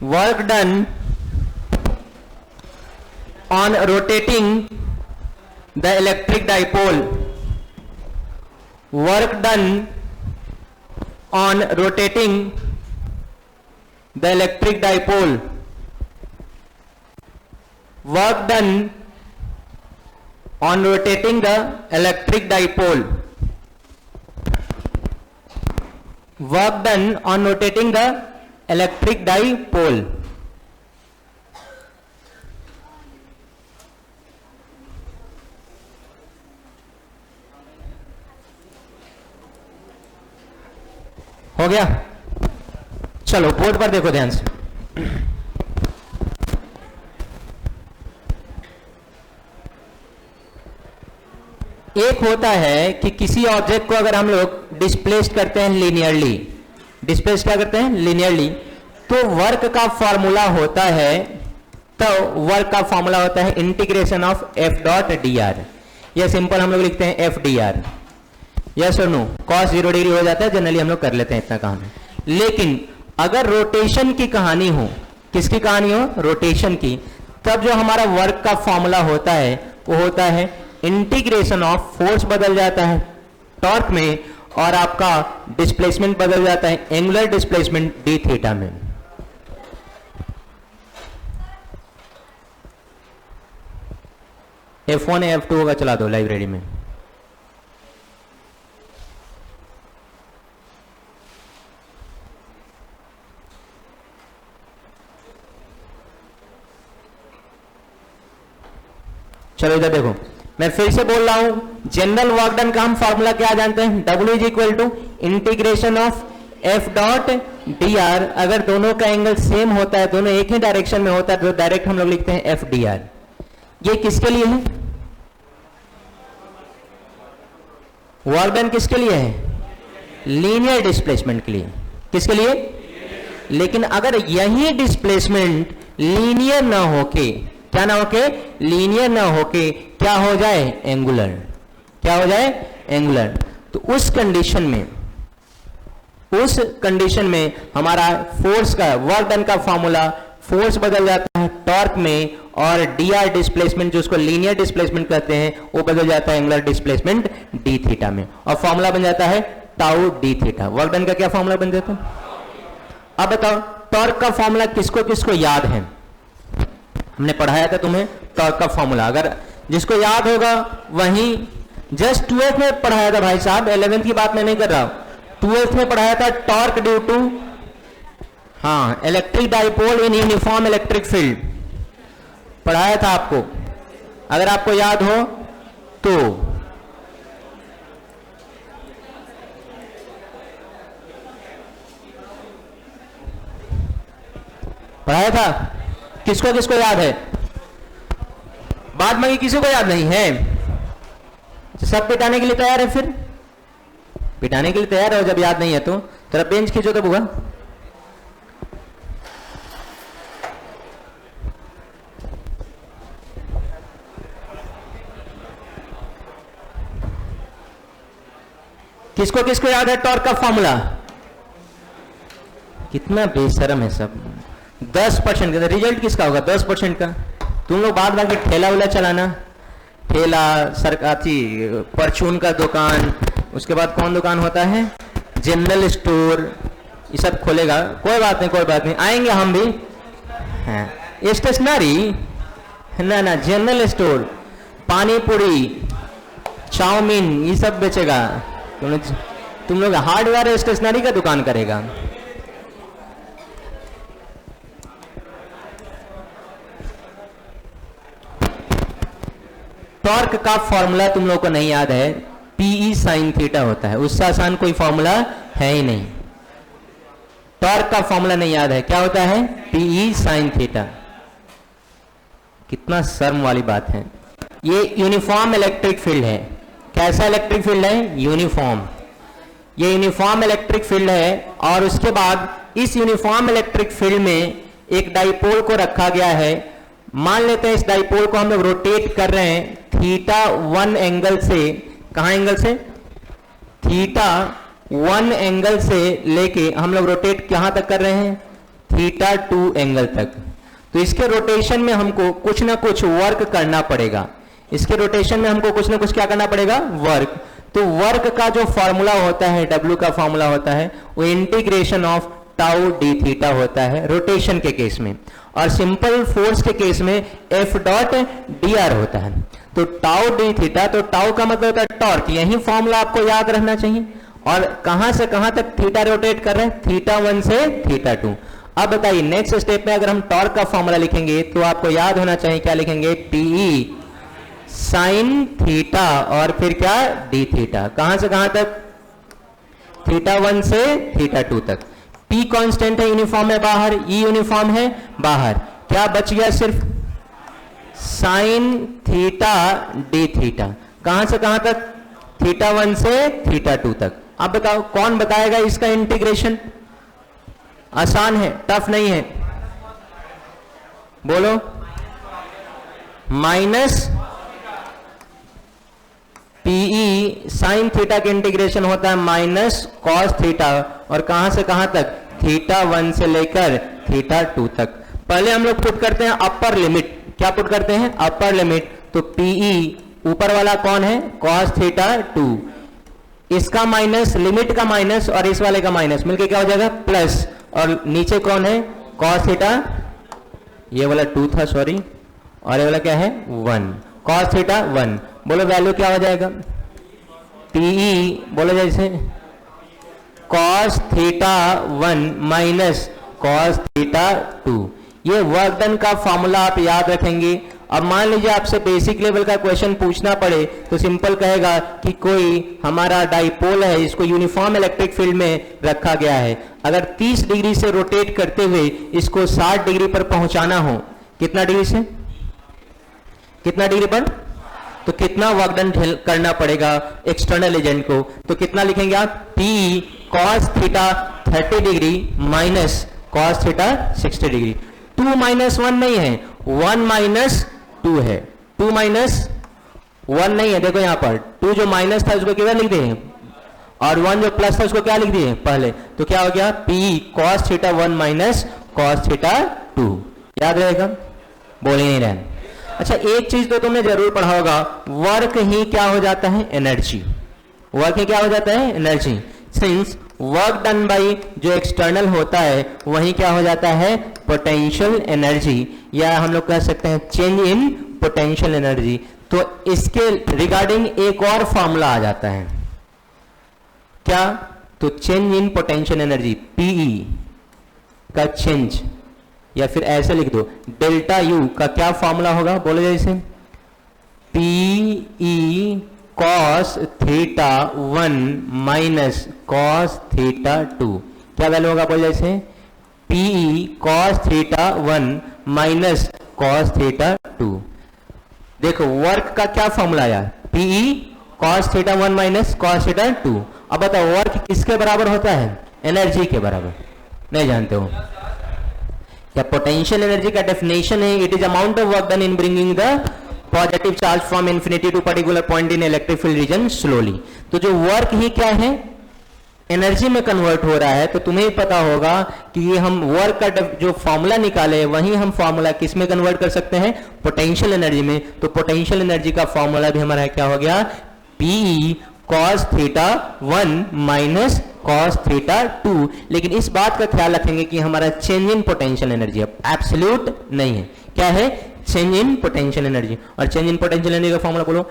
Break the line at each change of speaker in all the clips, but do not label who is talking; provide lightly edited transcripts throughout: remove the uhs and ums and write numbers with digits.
Work done on rotating the electric dipole, work done on rotating the electric dipole, work done on rotating the electric dipole, work done on rotating the electric dipole. हो गया? चलो board पर देखो ध्यान से। एक होता है कि किसी ऑब्जेक्ट को अगर हम लोग डिस्प्लेस करते हैं लीनियरली, डिस्प्लेस क्या करते हैं? लीनियरली, तो वर्क का फॉर्मूला होता है, तो वर्क का फॉर्मूला होता है integration of F dot d are. यह सिंपल हम लोग लिखते हैं एफ डी आर। यस और नो? कॉस 0 डिग्री हो जाता है, जनरली हम लोग कर लेते हैं इतना काम है। लेकिन अगर रोटेशन की कहानी हो, किसकी कहानी हो? रोटेशन की, तब जो हमारा वर्क का फॉर्मूला होता है वो होता है इंटीग्रेशन ऑफ, फोर्स बदल जाता है टॉर्क में, और आपका डिस्प्लेसमेंट बदल जाता है एंगुलर डिस्प्लेसमेंट डी थीटा में। F1 या F2 होगा, चला दो लाइब्रेरी में। चलो इधर देखो, मैं फिर से बोल रहा हूं, जनरल वर्क डन का हम फॉर्मूला क्या जानते हैं? W is equal to integration of F dot d r. अगर दोनों का एंगल सेम होता है, दोनों एक ही डायरेक्शन में होता है, तो डायरेक्ट हम लोग लिखते हैं एफ डी आर। ये किसके लिए है? वर्क डन किसके लिए है? लीनियर डिस्प्लेसमेंट के लिए। किसके लिए? लेकिन अगर यही डिस्प्लेसमेंट लीनियर ना होके, क्या ना होके? लीनियर ना होके क्या हो जाए? एंगुलर। क्या हो जाए? एंगुलर। तो उस कंडीशन में हमारा फोर्स का, वर्क डन का फॉर्मूला, फोर्स बदल जाता है टॉर्क में, और डी आर डिस्प्लेसमेंट जो उसको लीनियर डिस्प्लेसमेंट कहते हैं वो बदल जाता है एंगुलर डिस्प्लेसमेंट डी थीटा में, और फॉर्मूला बन जाता है tau D theta. Work done का क्या फॉर्मूला बन जाता है? अब बताओ, टॉर्क का फॉर्मूला किसको किसको याद है? हमने पढ़ाया था तुम्हें टॉर्क का फॉर्मूला, अगर जिसको याद होगा वही, जस्ट 12th में पढ़ाया था भाई साहब, 11th की बात मैं नहीं कर रहा हूं, 12th में पढ़ाया था टॉर्क ड्यू टू, हाँ, electric dipole in uniform electric field पढ़ाया था आपको, अगर आपको याद हो तो। पढ़ाया था? किसको किसको याद है? बात मांगी, किसी को याद नहीं है? सब पिटाने के लिए तैयार है? फिर पिटाने के लिए तैयार हो जब याद नहीं है तो। तेरा बेंच खींचो तो बुआ। किसको किसको याद है टॉर्क का फॉर्मूला? कितना बेशरम है सब। 10% का रिजल्ट किसका होगा? 10% का। तुम लोग बाद बाकी ठेला उला चलाना, ठेला, सरकारी परचून का दुकान, उसके बाद कौन दुकान होता है? जनरल स्टोर, ये सब खोलेगा। कोई बात नहीं, कोई बात नहीं, आएंगे हम भी। हाँ, स्टेशनरी ना, जनरल स्टोर, पानी पूरी, चाउमीन, ये सब बेचेगा। तुम लोग हार्डवेयर स्टेशनरी का दुकान करेगा। टॉर्क का फॉर्मूला तुम लोग को नहीं याद है? पीई साइन थीटा होता है, उससे आसान कोई फॉर्मूला है ही नहीं। टॉर्क का फॉर्मूला नहीं याद है? क्या होता है? PE sine theta. कितना शर्म वाली बात है। ये यूनिफॉर्म इलेक्ट्रिक फील्ड है। कैसा इलेक्ट्रिक फील्ड है? यूनिफॉर्म। ये यूनिफॉर्म इलेक्ट्रिक फील्ड है, और उसके बाद इस यूनिफॉर्म इलेक्ट्रिक फील्ड में एक डाइपोल को रखा गया है। मान लेते हैं इस डाइपोल को हम लोग रोटेट कर रहे हैं थीटा 1 एंगल से। कहां एंगल से? थीटा 1 एंगल से लेके हम लोग रोटेट कहां तक कर रहे हैं? थीटा 2 एंगल तक। तो इसके रोटेशन में हमको कुछ ना कुछ वर्क करना पड़ेगा, इसके रोटेशन में हमको कुछ ना कुछ क्या करना पड़ेगा, वर्क। तो वर्क का जो फॉर्मूला होता है, W का फॉर्मूला होता है, वो integration of tau D theta होता है रोटेशन के केस में, और सिंपल फोर्स के केस में F डॉट डी आर होता है। तो टाउ डी थीटा, तो टाउ का मतलब होता है टॉर्क, यही फॉर्मूला आपको याद रहना चाहिए। और कहां से कहां तक थीटा रोटेट कर रहे हैं, थीटा 1 से थीटा 2। अब बताइए नेक्स्ट स्टेप में अगर हम टॉर्क का फॉर्मूला लिखेंगे तो आपको याद होना चाहिए, क्या लिखेंगे, टीई साइन थीटा और फिर क्या, डी थीटा। कहां से कहां तक, थीटा 1 से थीटा 2 तक। P कांस्टेंट है, यूनिफॉर्म है बाहर, E यूनिफॉर्म है बाहर, क्या बच गया, सिर्फ साइन थीटा डी थीटा। कहां से कहां तक, थीटा 1 से थीटा 2 तक। अब बताओ कौन बताएगा इसका इंटीग्रेशन, आसान है, टफ नहीं है, बोलो, माइनस पीई साइन थीटा के इंटीग्रेशन होता है माइनस कॉस थीटा, और कहां से कहां तक, थीटा 1 से लेकर थीटा 2 तक। पहले हम लोग पुट करते हैं अपर लिमिट, क्या पुट करते हैं, अपर लिमिट। तो पीई ऊपर वाला कौन है, कॉस थीटा 2, इसका माइनस, लिमिट का माइनस और इस वाले का माइनस मिलके क्या हो जाएगा, प्लस, और नीचे कौन है, कॉस थीटा, ये वाला 2 था सॉरी, और ये वाला क्या है 1, कॉस थीटा 1। बोलो वैल्यू क्या हो जाएगा, पीई बोलो जैसे cos theta 1 minus cos theta 2। ये वर्क डन का फॉर्मूला आप याद रखेंगे। अब मान लीजिए आपसे बेसिक लेवल का क्वेश्चन पूछना पड़े तो सिंपल कहेगा कि कोई हमारा डाइपोल है, इसको यूनिफॉर्म इलेक्ट्रिक फील्ड में रखा गया है, अगर 30 डिग्री से रोटेट करते हुए इसको 60 डिग्री पर पहुंचाना हो, कितना डिग्री से, कितना डिग्री पर, तो कितना वर्क डन करना पड़ेगा एक्सटर्नल एजेंट को। तो कितना लिखेंगे आप, P cos theta 30 degree minus cos theta 60 degree. 2 minus 1 नहीं है, 1 माइनस 2 है, 2 माइनस 1 नहीं है। देखो यहां पर 2 जो माइनस था उसको किधर लिख दिए, और 1 जो प्लस था उसको क्या लिख दिए पहले। तो क्या हो गया, P cos theta 1 minus cos theta 2। याद रहेगा, बोल ही नहीं रहे। अच्छा एक चीज तो तुमने जरूर पढ़ा होगा, वर्क ही क्या हो जाता है, एनर्जी। वर्क ही क्या हो जाता है, energy. Since work done by जो एक्सटर्नल होता है वही क्या हो जाता है, पोटेंशियल एनर्जी, या हम लोग कह सकते हैं चेंज इन पोटेंशियल एनर्जी। तो इसके रिगार्डिंग एक और फॉर्मूला आ जाता है, क्या, तो change in potential energy, PE का चेंज, या फिर ऐसे लिख दो डेल्टा यू का क्या फॉर्मूला होगा, बोलो जैसे PE cos theta 1 minus cos theta 2। क्या वैल्यू होगा, बोलो जैसे PE cos theta 1 minus cos theta 2। देखो वर्क का क्या फॉर्मूला आया, PE cos theta 1 minus cos theta 2। अब बताओ वर्क किसके बराबर होता है, एनर्जी के बराबर, नहीं जानते हो क्या। पोटेंशियल एनर्जी का डेफिनेशन है, it is amount of work done in bringing the positive charge from infinity to particular point in electric field region slowly. तो जो वर्क ही क्या है, एनर्जी में कन्वर्ट हो रहा है। तो तुम्हें पता होगा कि ये हम वर्क का जो फॉर्मूला निकाले वही हम फॉर्मूला किस में कन्वर्ट कर सकते हैं, पोटेंशियल एनर्जी में। तो पोटेंशियल एनर्जी का फॉर्मूला भी हमारा क्या हो गया, P cos theta 1 minus cos theta 2। लेकिन इस बात का ख्याल रखेंगे कि हमारा चेंज इन पोटेंशियल एनर्जी अब एब्सोल्यूट नहीं है, क्या है, चेंज इन पोटेंशियल एनर्जी। और चेंज इन पोटेंशियल एनर्जी का फॉर्मूला बोलो,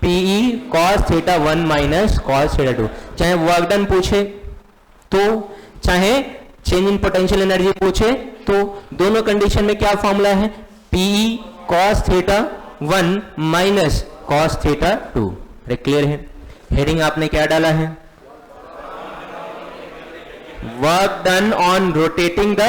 PE cos theta 1 minus cos theta 2। चाहे वर्क डन पूछे तो चाहे चेंज इन पोटेंशियल एनर्जी पूछे तो दोनों कंडीशन में क्या फॉर्मूला है, PE cos theta 1 minus cos theta 2। अरे क्लियर है। हेडिंग आपने क्या डाला है, work done on rotating the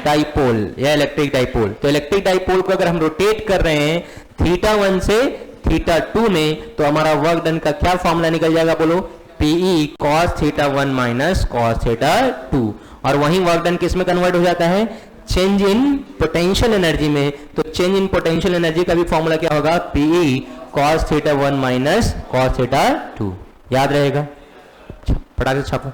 dipole या इलेक्ट्रिक डाइपोल। तो इलेक्ट्रिक डाइपोल को अगर हम रोटेट कर रहे हैं थीटा 1 से थीटा 2 में, तो हमारा वर्क डन का क्या फॉर्मूला निकल जाएगा, बोलो PE cos theta 1 minus cos theta 2। और वही वर्क डन किस में कन्वर्ट हो जाता है, चेंज इन पोटेंशियल एनर्जी में। तो चेंज इन पोटेंशियल एनर्जी का भी फॉर्मूला क्या होगा, PE cos theta 1 minus cos theta 2। याद रहेगा, फटाक से छापो।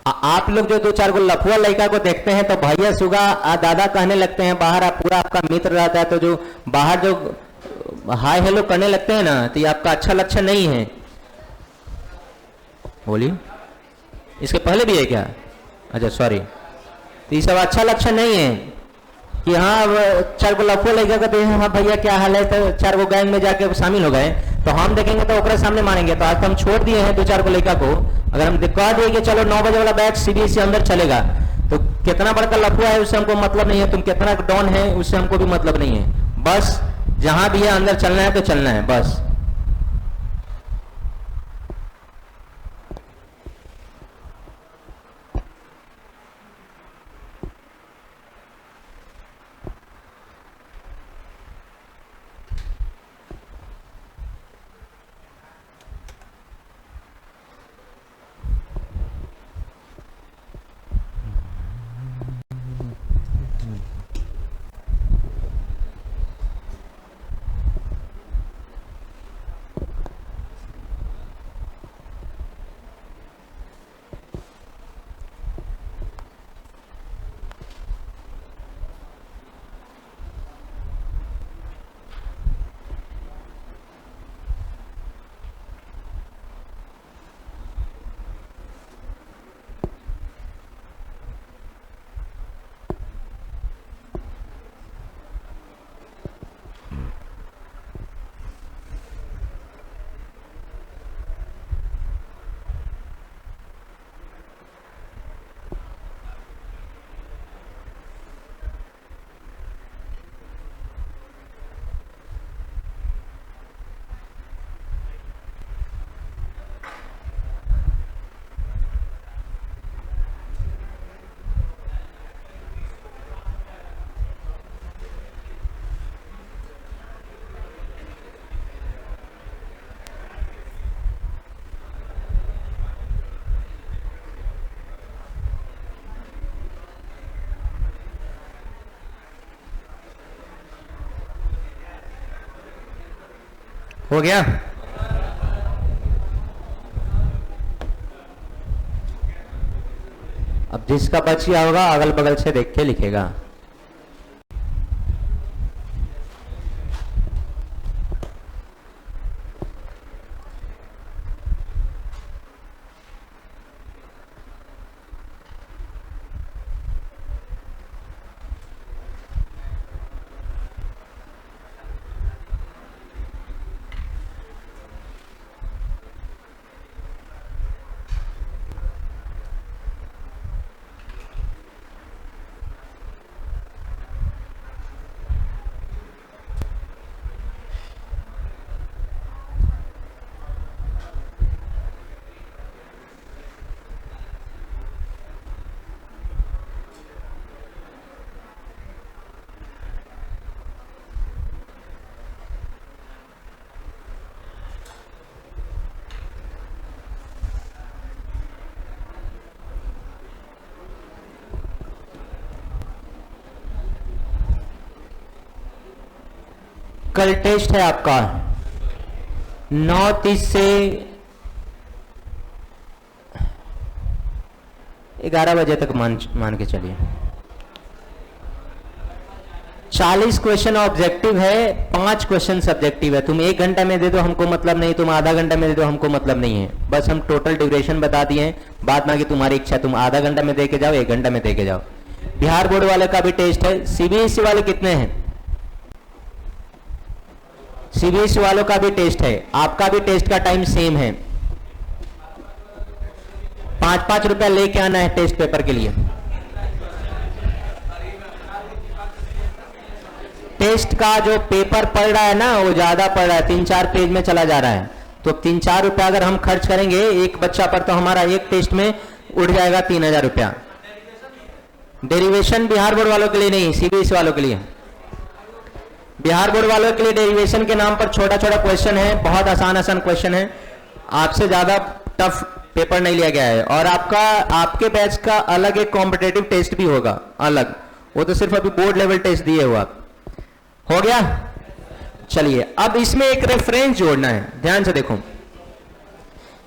आप लोग जो दो चार को लफुआ लड़का को देखते हैं तो भैया सुगा दादा कहने लगते हैं बाहर, आप पूरा आपका मित्र रहता है, तो जो बाहर जो हाय हेलो करने लगते हैं ना, तो ये आपका अच्छा लक्षण नहीं है। बोलिए, इसके पहले भी है क्या? अच्छा सॉरी, तो ये सब अच्छा लक्षण नहीं है कि हाँ चार को लफुआ लड़का कहते हैं हाँ भैया क्या हाल है, तो चार को गैंग में जाके शामिल हो गए, तो हम देखेंगे तो ओकरे सामने मानेंगे। तो आज तो हम छोड़ दिए हैं दो चार को लड़का को, अगर हम कह दिए कि चलो 9 बजे वाला बैच सीबीएसई अंदर चलेगा, तो कितना बड़का लफुआ है उससे हमको मतलब नहीं है, तुम कितना डॉन है उससे हमको भी मतलब नहीं है। बस जहां भी है अंदर चलना है तो चलना है बस। हो गया? अब जिसका बच गया होगा अगल बगल से देख के लिखेगा। कल टेस्ट है आपका 9:30 से 11 बजे तक मान के चलिए। 40 क्वेश्चन ऑब्जेक्टिव है, 5 क्वेश्चन सब्जेक्टिव है। तुम 1 घंटा में दे दो हमको मतलब नहीं, तुम आधा घंटा में दे दो हमको मतलब नहीं है। बस हम टोटल ड्यूरेशन बता दिए हैं, बाद में तुम्हारी इच्छा, तुम आधा घंटा में दे के जाओ 1 घंटा में दे के जाओ। बिहार बोर्ड वाले का भी टेस्ट है। सीबीएसई वाले कितने हैं? सीबीएसई वालों का भी टेस्ट है, आपका भी टेस्ट का टाइम सेम है। 5-5 रुपया लेके आना है टेस्ट पेपर के लिए। टेस्ट का जो पेपर पड़ रहा है ना वो ज्यादा पड़ रहा है, 3-4 पेज में चला जा रहा है, तो 3-4 रुपया अगर हम खर्च करेंगे एक बच्चा पर तो हमारा एक टेस्ट में उड़ जाएगा 3000 रुपया। डेरिवेशन बिहार बोर्ड वालों के लिए नहीं, सीबीएसई वालों के लिए। बिहार बोर्ड वालों के लिए डेरिवेशन के नाम पर छोटा छोटा क्वेश्चन है, बहुत आसान आसान क्वेश्चन है, आपसे ज्यादा टफ पेपर नहीं लिया गया है। और आपके बैच का अलग एक कॉम्पिटेटिव टेस्ट भी होगा अलग, वो तो सिर्फ अभी बोर्ड लेवल टेस्ट दिए हुआ। हो गया? चलिए अब इसमें एक रेफरेंस जोड़ना है, ध्यान से देखो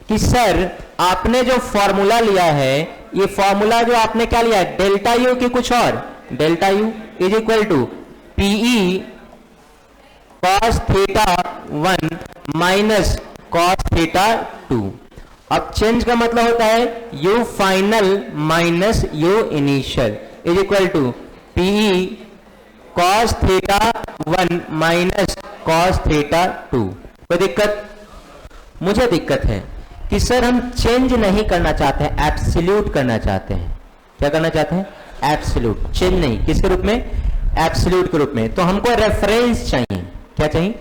कि सर आपने जो फॉर्मूला लिया है, ये फॉर्मूला जो आपने क्या लिया है, डेल्टा यू की कुछ और, delta U is equal to PE cos theta 1 minus cos theta 2। अब चेंज का मतलब होता है U final minus U initial is equal to PE cos theta 1 minus cos theta 2। कोई दिक्कत? मुझे दिक्कत है कि सर हम चेंज नहीं करना चाहते हैं, एब्सोल्यूट करना चाहते हैं। क्या करना चाहते हैं? एब्सोल्यूट, चेंज नहीं। किसके रूप में? एब्सोल्यूट के रूप में। तो हमको रेफरेंस चाहिए। क्या चाहिए?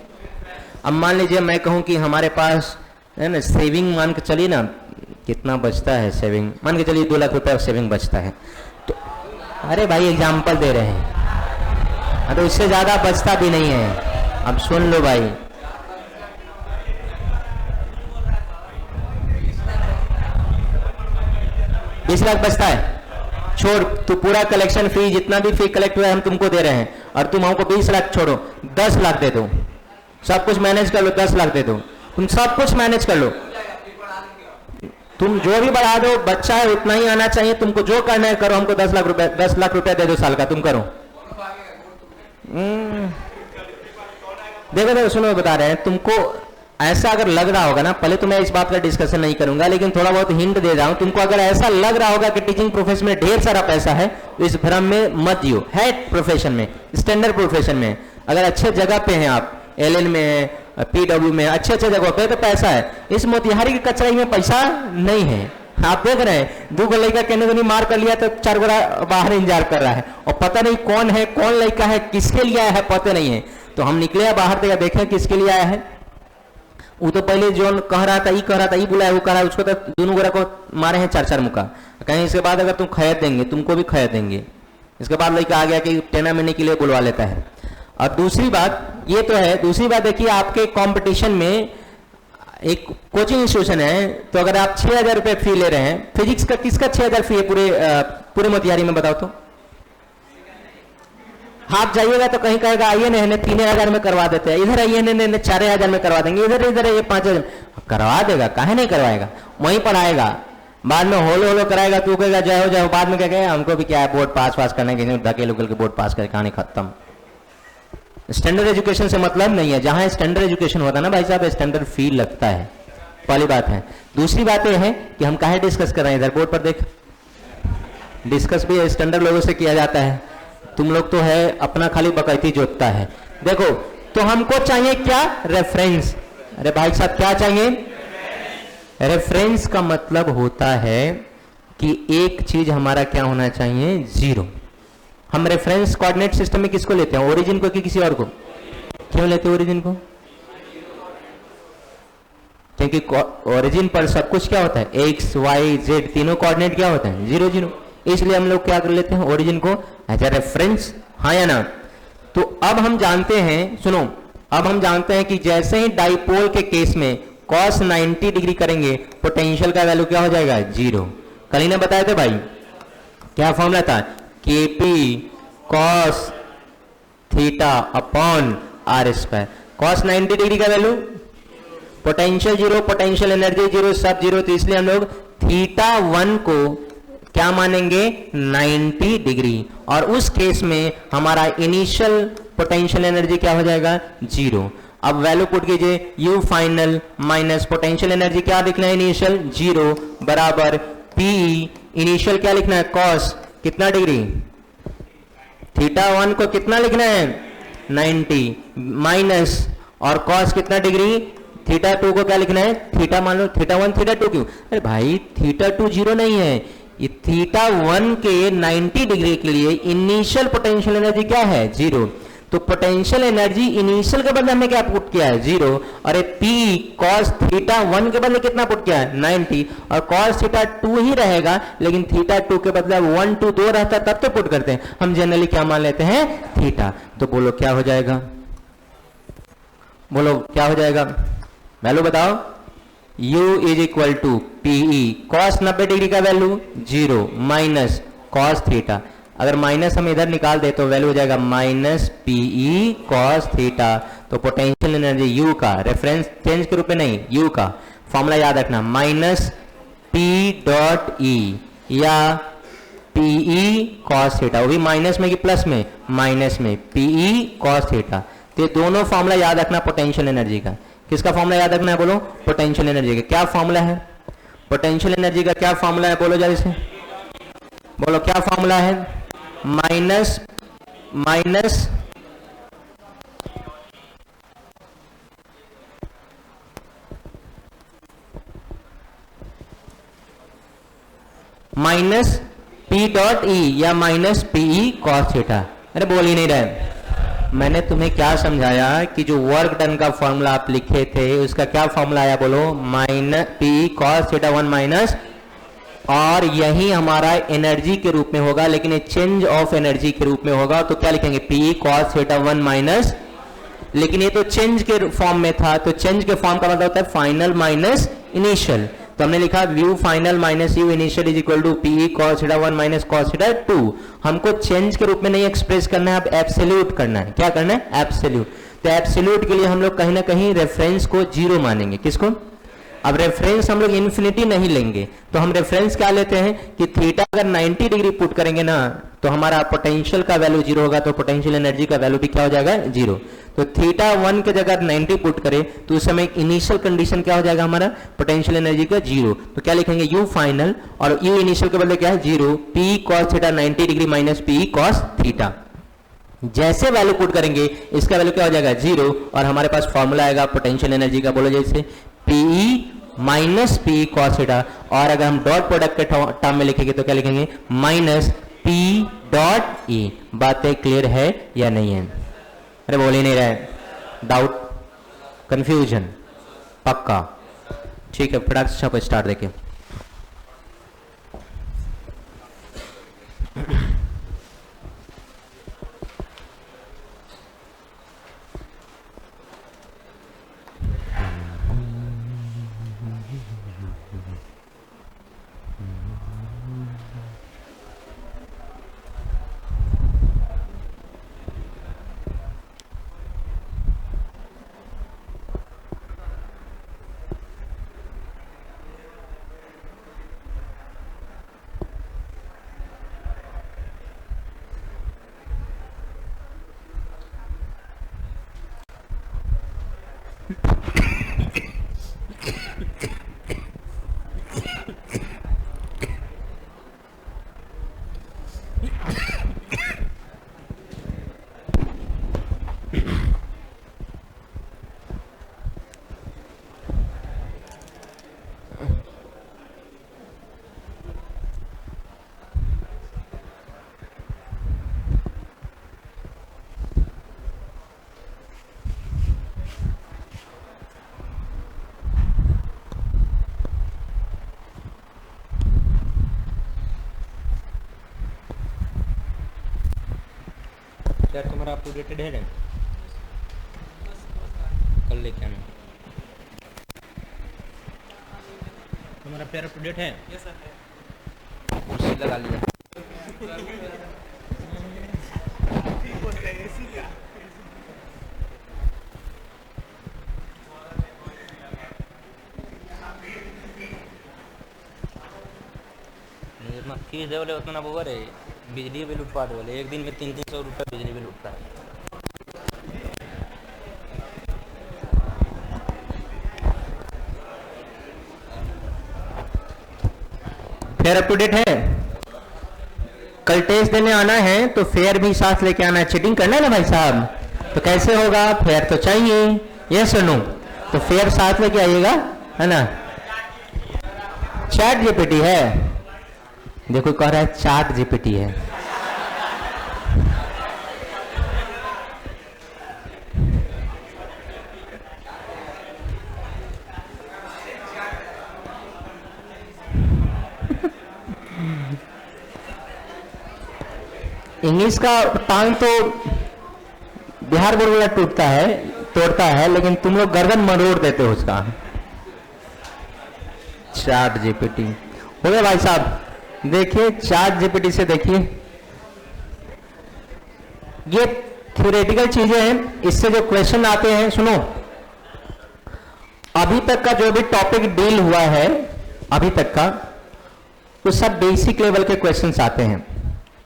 अब मान लीजिए मैं कहूं कि हमारे पास है ना सेविंग, मान के चलिए ना, कितना बचता है सेविंग, मान के चलिए 2 लाख रुपया सेविंग बचता है। तो अरे भाई एग्जाम्पल दे रहे हैं, तो इससे ज्यादा बचता भी नहीं है। अब सुन लो भाई, बीस लाख बचता है, छोड़ तू पूरा कलेक्शन फी, जितना भी फी कलेक्ट हुआ है हम तुमको दे रहे हैं, और तुम हमको 20 लाख छोड़ो, 10 लाख दे दो, सब कुछ मैनेज कर लो, 10 लाख दे दो, तुम सब कुछ मैनेज कर लो, तुम जो भी बढ़ा दो, बच्चा है उतना ही आना चाहिए, तुमको जो करना है करो, हमको 10 लाख रुपया दे दो साल का, तुम करो। देखो देखो सुनो, बता रहे हैं तुमको, ऐसा अगर लग रहा होगा ना, पहले तो मैं इस बात का डिस्कशन नहीं करूंगा, लेकिन थोड़ा बहुत हिंट दे रहा हूं तुमको। अगर ऐसा लग रहा होगा कि टीचिंग प्रोफेशन में ढेर सारा पैसा है, तो इस भ्रम में मत जियो। है प्रोफेशन में, स्टैंडर्ड प्रोफेशन में, अगर अच्छे जगह पे हैं आप, एलएन में, पीडब्ल्यू में, अच्छे अच्छे जगह पे तो पैसा है। इस मोतिहारी की कचराई में पैसा नहीं है। आप देख रहे हैं 2 गो लड़का कहने को नहीं मार कर लिया, तो 4 गोरा बाहर इंतजार कर रहा है, और पता नहीं कौन है, कौन लड़का है, किसके लिए आया है पता नहीं है। तो हम निकले बाहर तक देखें किसके लिए आया है। वो तो पहले जो कह रहा था, ये कह रहा था, ये बुलाया, वो कह रहा है, उसको तो दोनों गोरा को मारे हैं 4-4 मुक्का। कहीं इसके बाद अगर तुम खैर देंगे, तुमको भी खैर देंगे। इसके बाद लड़का आ गया कि टेना महीने के लिए बुलवा लेता है। और दूसरी बात ये तो है, दूसरी बात देखिए, आपके कंपटीशन में एक कोचिंग इंस्टीट्यूशन है, तो अगर आप 6,000 रुपये फी ले रहे हैं, फिजिक्स का किसका 6,000 फी है पूरे मोतिहारी में, बताओ तो। आप जाइएगा तो कहीं कहेगा आइए ने 3,000 में करवा देते हैं, इधर आइए ने 4,000 में करवा देंगे, इधर ये 5,000 करवा देगा, काहे नहीं करवाएगा, वहीं पर आएगा, बाद में होलो कराएगा, तू कहेगा जय हो, बाद में क्या कहेगा हमको भी क्या है, बोर्ड पास करने के धकेल उकेल के बोर्ड पास कर, कहानी खत्म। स्टैंडर्ड एजुकेशन से मतलब नहीं है। जहां स्टैंडर्ड एजुकेशन होता है ना भाई साहब, स्टैंडर्ड फी लगता है, पहली बात है। दूसरी बात यह है कि हम काहे डिस्कस कर रहे हैं, इधर बोर्ड पर देख, डिस्कस भी स्टैंडर्ड लोगों से किया जाता है। तुम लोग तो है अपना खाली बकैती जोतता है। देखो तो हमको चाहिए क्या, रेफरेंस। अरे भाई साहब क्या चाहिए, रेफरेंस का मतलब होता है कि एक चीज हमारा क्या होना चाहिए, 0। हम रेफरेंस कोऑर्डिनेट सिस्टम में किसको लेते हैं, ओरिजिन को कि किसी और को? क्यों लेते हैं ओरिजिन को? क्योंकि ओरिजिन पर सब कुछ क्या होता है, एक्स वाई जेड तीनों कोऑर्डिनेट क्या होता है, 0 0। इसलिए हम लोग क्या कर लेते हैं, ओरिजिन को एज ए रेफरेंस। हाँ या ना? तो अब हम जानते हैं, सुनो, अब हम जानते हैं कि जैसे ही डाइपोल के केस में cos 90 डिग्री करेंगे, पोटेंशियल का वैल्यू क्या हो जाएगा, 0। कल ही ने बताया थे भाई, क्या फॉर्मूला था, KP cos theta upon R square. cos 90 degree का वैल्यू, पोटेंशियल 0, पोटेंशियल एनर्जी 0, सब 0। तो इसलिए हम लोग थीटा 1 को क्या मानेंगे, 90 डिग्री, और उस केस में हमारा इनिशियल पोटेंशियल एनर्जी क्या हो जाएगा, 0। अब वैल्यू पुट कीजिए, you final minus potential energy क्या लिखना है, इनिशियल 0 बराबर पी, इनिशियल क्या लिखना है, कॉस कितना डिग्री, थीटा 1 को कितना लिखना है, 90 माइनस, और कॉस कितना डिग्री, थीटा 2 को क्या लिखना है, थीटा मान लो, थीटा 1 थीटा 2 क्यों, अरे भाई थीटा 2 0 नहीं है, ये थीटा 1 के 90 डिग्री के लिए इनिशियल पोटेंशियल एनर्जी क्या है, 0। तो पोटेंशियल एनर्जी इनिशियल के बदले हमने क्या पुट किया है, 0, और ये पी कॉस थीटा 1 के बदले कितना पुट किया है, 90, और कॉस थीटा 2 ही रहेगा, लेकिन थीटा 2 के बदले 1 2 2 रहता है, तब तो पुट करते हैं हम, जनरली क्या मान लेते हैं, थीटा। तो बोलो क्या हो जाएगा, बोलो क्या हो जाएगा, वैल्यू बताओ, u is equal to PE cos 90 degree का वैल्यू 0 माइनस कॉस थीटा, अगर माइनस हम इधर निकाल दे तो वैल्यू हो जाएगा माइनस पीई कॉस थीटा। तो पोटेंशियल एनर्जी u का, रेफरेंस चेंज के रूप में नहीं, u का फॉर्मूला याद रखना, माइनस पी डॉट ई या पीई कॉस थीटा, वो भी माइनस में कि प्लस में, माइनस में, पीई कॉस थीटा। तो ये दोनों फॉर्मूला याद रखना पोटेंशियल एनर्जी का। किसका फॉर्मूला याद रखना है बोलो? पोटेंशियल एनर्जी का। क्या फॉर्मूला है पोटेंशियल एनर्जी का? क्या फॉर्मूला है बोलो जल्दी से, बोलो क्या फॉर्मूला है? Minus minus minus P dot E या माइनस पीई कॉस थीटा। अरे बोल ही नहीं रहे। मैंने तुम्हें क्या समझाया कि जो वर्क डन का फॉर्मूला आप लिखे थे उसका क्या फॉर्मूला आया बोलो? Minus P cos theta 1 minus, और यही हमारा एनर्जी के रूप में होगा, लेकिन ये चेंज ऑफ एनर्जी के रूप में होगा। तो क्या लिखेंगे? पी कॉस थीटा 1 माइनस, लेकिन ये तो चेंज के फॉर्म में था, तो चेंज के फॉर्म का मतलब होता है फाइनल माइनस इनिशियल। तो हमने लिखा U final minus U initial is equal to P cos theta 1 minus cos theta 2। हमको चेंज के रूप में नहीं एक्सप्रेस करना है, अब एब्सोल्यूट करना है। क्या करना है? एब्सोल्यूट। तो एब्सोल्यूट के लिए हम लोग कहीं ना कहीं रेफरेंस को जीरो मानेंगे। किसको? अब रेफरेंस हम लोग इन्फिनिटी नहीं लेंगे, तो हम रेफरेंस क्या लेते हैं कि थीटा अगर 90 डिग्री पुट करेंगे ना तो हमारा पोटेंशियल का वैल्यू जीरो होगा, तो पोटेंशियल एनर्जी का वैल्यू भी क्या हो जाएगा? जीरो। तो थीटा 1 के जगह 90 पुट करें तो उस समय इनिशियल कंडीशन क्या हो जाएगा हमारा? पोटेंशियल एनर्जी का जीरो। तो क्या लिखेंगे? यू फाइनल, और यू इनिशियल के बदले क्या है? Zero. P cos theta 90 degree minus P cos theta. जैसे वैल्यू पुट करेंगे इसका वैल्यू क्या हो जाएगा? जीरो, और हमारे पास फॉर्मूला आएगा पोटेंशियल एनर्जी का, बोलो जैसे PE minus P cos theta, और अगर हम डॉट प्रोडक्ट के टर्म में लिखेंगे तो क्या लिखेंगे? Minus P dot E. बातें क्लियर है या नहीं है? अरे बोल ही नहीं रहे। Doubt, confusion? पक्का? ठीक है, फटाक से छापो स्टार्ट देखिए। क्या तुम्हारा अपडेटेड है? कल लेके आना। तुम्हारा पेयर अपडेट है? यस सर है। कुर्सी लगा लिया। फीस दे बोले उतना बोगर है, बिजली बिल उत्पाद बोले एक दिन में 300-300 रुपये बिजली बिल उठता है। फेयर अप टू डेट है? कल टेस्ट देने आना है तो फेयर भी साथ लेके आना है। चीटिंग करना है ना भाई साहब, तो कैसे होगा? फेयर तो चाहिए, यस और नो? तो फेयर साथ लेके आइएगा, है ना? चैट जीपीटी है, देखो कह रहा है चैट जीपीटी है। इंग्लिश का टांग तो बिहार बोर्ड वाला टूटता है, तोड़ता है, लेकिन तुम लोग गर्दन मरोड़ देते हो उसका। चैट जीपीटी हो गया भाई साहब। देखिए चैट जीपीटी से देखिए, ये थ्योरेटिकल चीजें हैं, इससे जो क्वेश्चन आते हैं, सुनो, अभी तक का जो भी टॉपिक डील हुआ है अभी तक का, तो सब बेसिक लेवल के क्वेश्चंस आते हैं।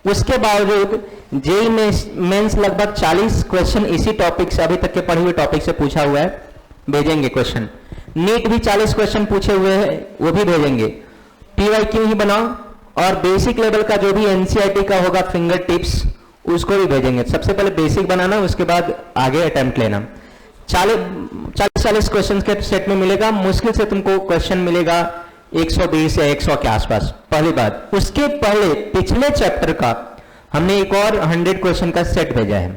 उसके बावजूद जेईई मेंस लगभग 40 क्वेश्चन इसी टॉपिक से, अभी तक के पढ़े हुए टॉपिक से पूछा हुआ है, भेजेंगे क्वेश्चन। नीट भी 40 क्वेश्चन पूछे हुए हैं, वो भी भेजेंगे। पीवाईक्यू ही बनाओ, और बेसिक लेवल का जो भी एनसीईआरटी का होगा फिंगर टिप्स, उसको भी भेजेंगे। सबसे पहले बेसिक बनाना, उसके बाद आगे अटेम्प्ट लेना। 40 क्वेश्चन के सेट में मिलेगा, मुश्किल से तुमको क्वेश्चन मिलेगा 120 या 100 के आसपास, पहली बात। उसके पहले पिछले चैप्टर का हमने एक और 100 क्वेश्चन का सेट भेजा है,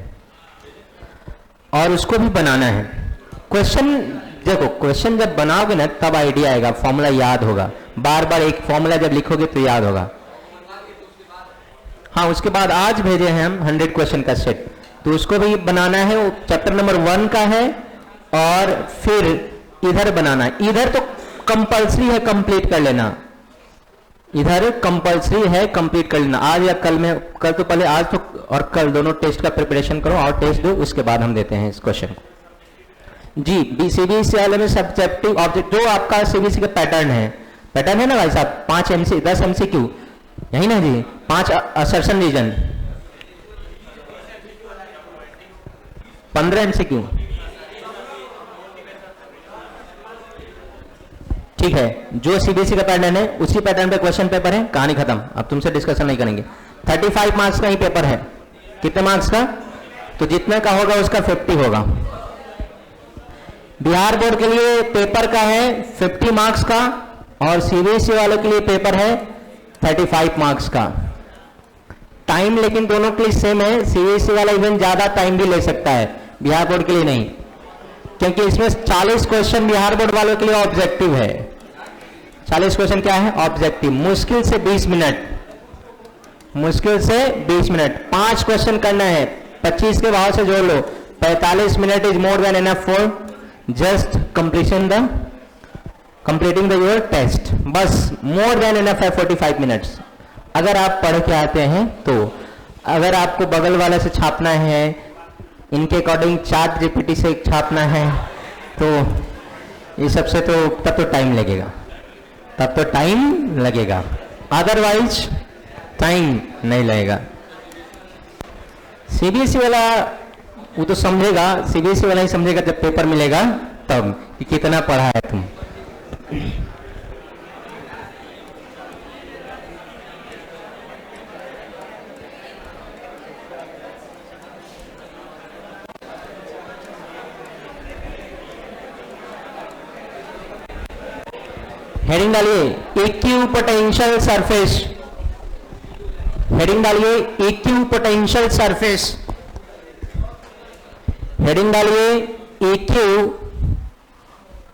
और उसको भी बनाना है। क्वेश्चन देखो, क्वेश्चन जब बनाओगे ना तब आइडिया आएगा, फॉर्मूला याद होगा, बार बार एक फॉर्मूला जब लिखोगे तो याद होगा। हाँ, उसके बाद आज भेजे हैं हम 100 क्वेश्चन का सेट, तो उसको भी बनाना है। वो चैप्टर नंबर 1 का है, और फिर इधर बनाना है। इधर तो कंपल्सरी है कंप्लीट कर लेना, इधर कंपल्सरी है कंप्लीट कर लेना आज या कल में। कल तो पहले, आज तो और कल दोनों टेस्ट का प्रिपरेशन करो, और टेस्ट दो, उसके बाद हम देते हैं इस क्वेश्चन को। जी, सीबीएसई वाले में सब्जेक्टिव ऑब्जेक्ट जो आपका सीबीएसई का पैटर्न है ना भाई साहब, 5 एमसी 10 एमसीक्यू, यही ना जी, 5 असर्शन रीजन, 15 एमसीक्यू, ठीक है। जो सीबीएसई का पैटर्न है उसी पैटर्न पे क्वेश्चन पेपर है, कहानी खत्म, अब तुमसे डिस्कशन नहीं करेंगे। 35 मार्क्स का ही पेपर है। कितने मार्क्स का? तो जितने का होगा उसका 50 होगा। बिहार बोर्ड के लिए पेपर का है 50 मार्क्स का, और सीबीएसई वालों के लिए पेपर है 35 मार्क्स का। टाइम लेकिन दोनों के लिए सेम है, सीबीएसई वाला इवन ज्यादा टाइम भी ले सकता है, बिहार बोर्ड के लिए नहीं, क्योंकि इसमें 40 क्वेश्चन बिहार बोर्ड वालों के लिए ऑब्जेक्टिव है। 40 क्वेश्चन क्या है? ऑब्जेक्टिव। मुश्किल से 20 मिनट, मुश्किल से 20 मिनट, 5 क्वेश्चन करना है, 25 के भाव से जोड़ लो, 45 minute is more than enough for just completing the your test. बस मोर देन एनफ है 45 मिनट्स, अगर आप पढ़ के आते हैं तो। अगर आपको बगल वाले से छापना है, इनके अकॉर्डिंग चैट जीपीटी से छापना है, तो ये सबसे तो तब तो टाइम लगेगा, तब तो टाइम लगेगा, अदरवाइज टाइम नहीं लगेगा। सीबीएसई वाला वो तो समझेगा, सीबीएसई वाला ही समझेगा जब पेपर मिलेगा तब कि कितना पढ़ा है तुम। हेडिंग डालिए इक्यू पोटेंशियल सरफेस, हेडिंग डालिए इक्यू पोटेंशियल सरफेस, हेडिंग डालिए इक्यू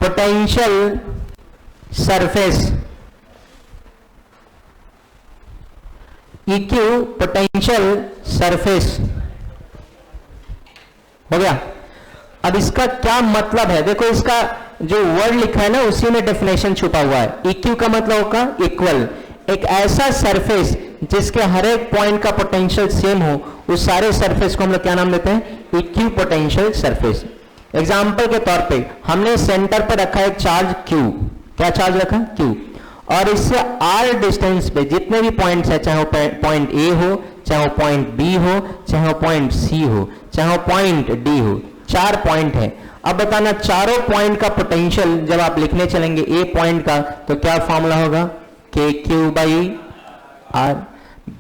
पोटेंशियल सरफेस, इक्यू पोटेंशियल सरफेस हो गया। अब इसका क्या मतलब है? देखो, इसका जो वर्ड लिखा है ना उसी में डेफिनेशन छुपा हुआ है। इक्यू का मतलब होगा इक्वल, एक ऐसा सरफेस जिसके हर एक पॉइंट का पोटेंशियल सेम हो, उस सारे सरफेस को हम लोग क्या नाम देते हैं? इक्यू पोटेंशियल सरफेस। एग्जाम्पल के तौर पे हमने सेंटर पर रखा है चार्ज Q, क्या चार्ज रखा? Q, और इससे R डिस्टेंस पे जितने भी पॉइंट्स है, चाहे वो पॉइंट A हो, चाहे वो पॉइंट B हो, चाहे वो पॉइंट C हो, चाहे वो पॉइंट D हो, 4 पॉइंट है। अब बताना चारों पॉइंट का पोटेंशियल जब आप लिखने चलेंगे A पॉइंट का, तो क्या फॉर्मूला होगा? KQ/R।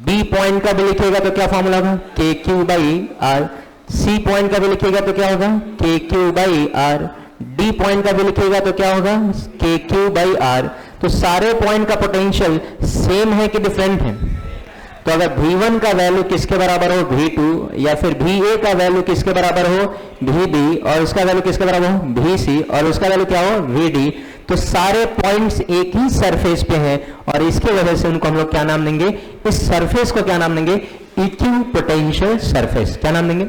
B पॉइंट का भी लिखेगा तो क्या फॉर्मूला होगा? KQ/R। C पॉइंट का भी लिखेगा तो क्या होगा? KQ/R। D पॉइंट का भी लिखेगा तो क्या होगा? KQ/R। तो सारे पॉइंट का पोटेंशियल सेम है कि डिफरेंट है? तो अगर V1 का वैल्यू किसके बराबर हो? V2, या फिर VA का वैल्यू किसके बराबर हो? VB, और उसका वैल्यू किसके बराबर हो? VC, और उसका वैल्यू क्या हो? VD। तो सारे पॉइंट्स एक ही सरफेस पे हैं, और इसके वजह से उनको हम लोग क्या नाम देंगे? इस सरफेस को क्या नाम देंगे? इक्यू पोटेंशियल सरफेस। क्या नाम देंगे?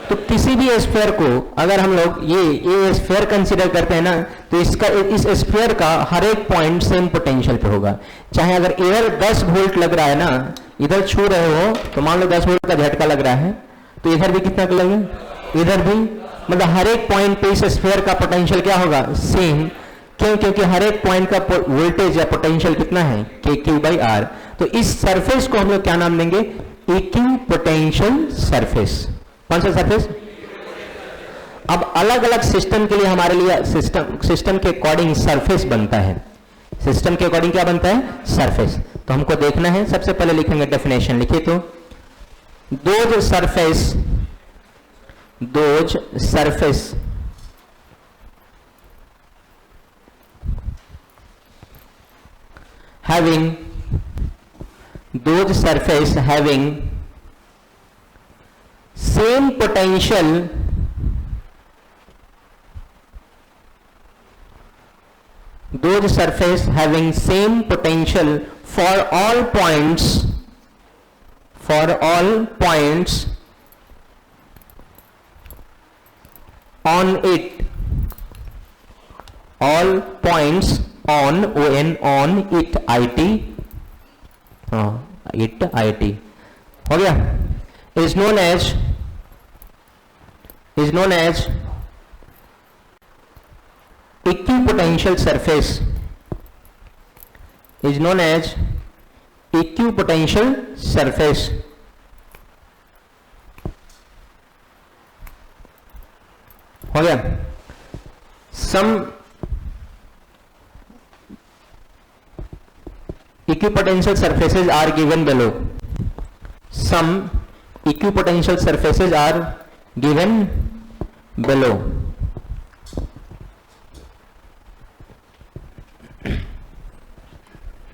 तो किसी भी स्फीयर को अगर हम लोग ये स्फीयर कंसीडर करते हैं ना, तो इसका इस स्फीयर का हर एक पॉइंट सेम पोटेंशियल पे होगा। चाहे अगर इधर 10 वोल्ट लग रहा है ना, इधर छू रहे हो तो मान लो 10 वोल्ट का झटका लग रहा है, तो इधर भी कितना का लगेगा? इधर भी, मतलब हर एक पॉइंट पे इस स्फीयर का पोटेंशियल क्या होगा? सेम। क्यों? क्योंकि हर एक पॉइंट का वोल्टेज या पोटेंशियल कितना है, के क्यू बाई आर। तो इस सरफेस को हम लोग क्या नाम देंगे, इक्यू पोटेंशियल सरफेस। कौन सा सरफेस? अब अलग अलग सिस्टम के लिए हमारे लिए सिस्टम के अकॉर्डिंग सरफेस बनता है। सिस्टम के अकॉर्डिंग क्या बनता है, सरफेस। तो हमको देखना है, सबसे पहले लिखेंगे डेफिनेशन, लिखिए तो those surface having same potential for all points on it, all points on it, it हो गया, is known as equipotential surface, is known as equipotential surface। हो गया। Some equipotential surfaces are given below, some equipotential surfaces are given below।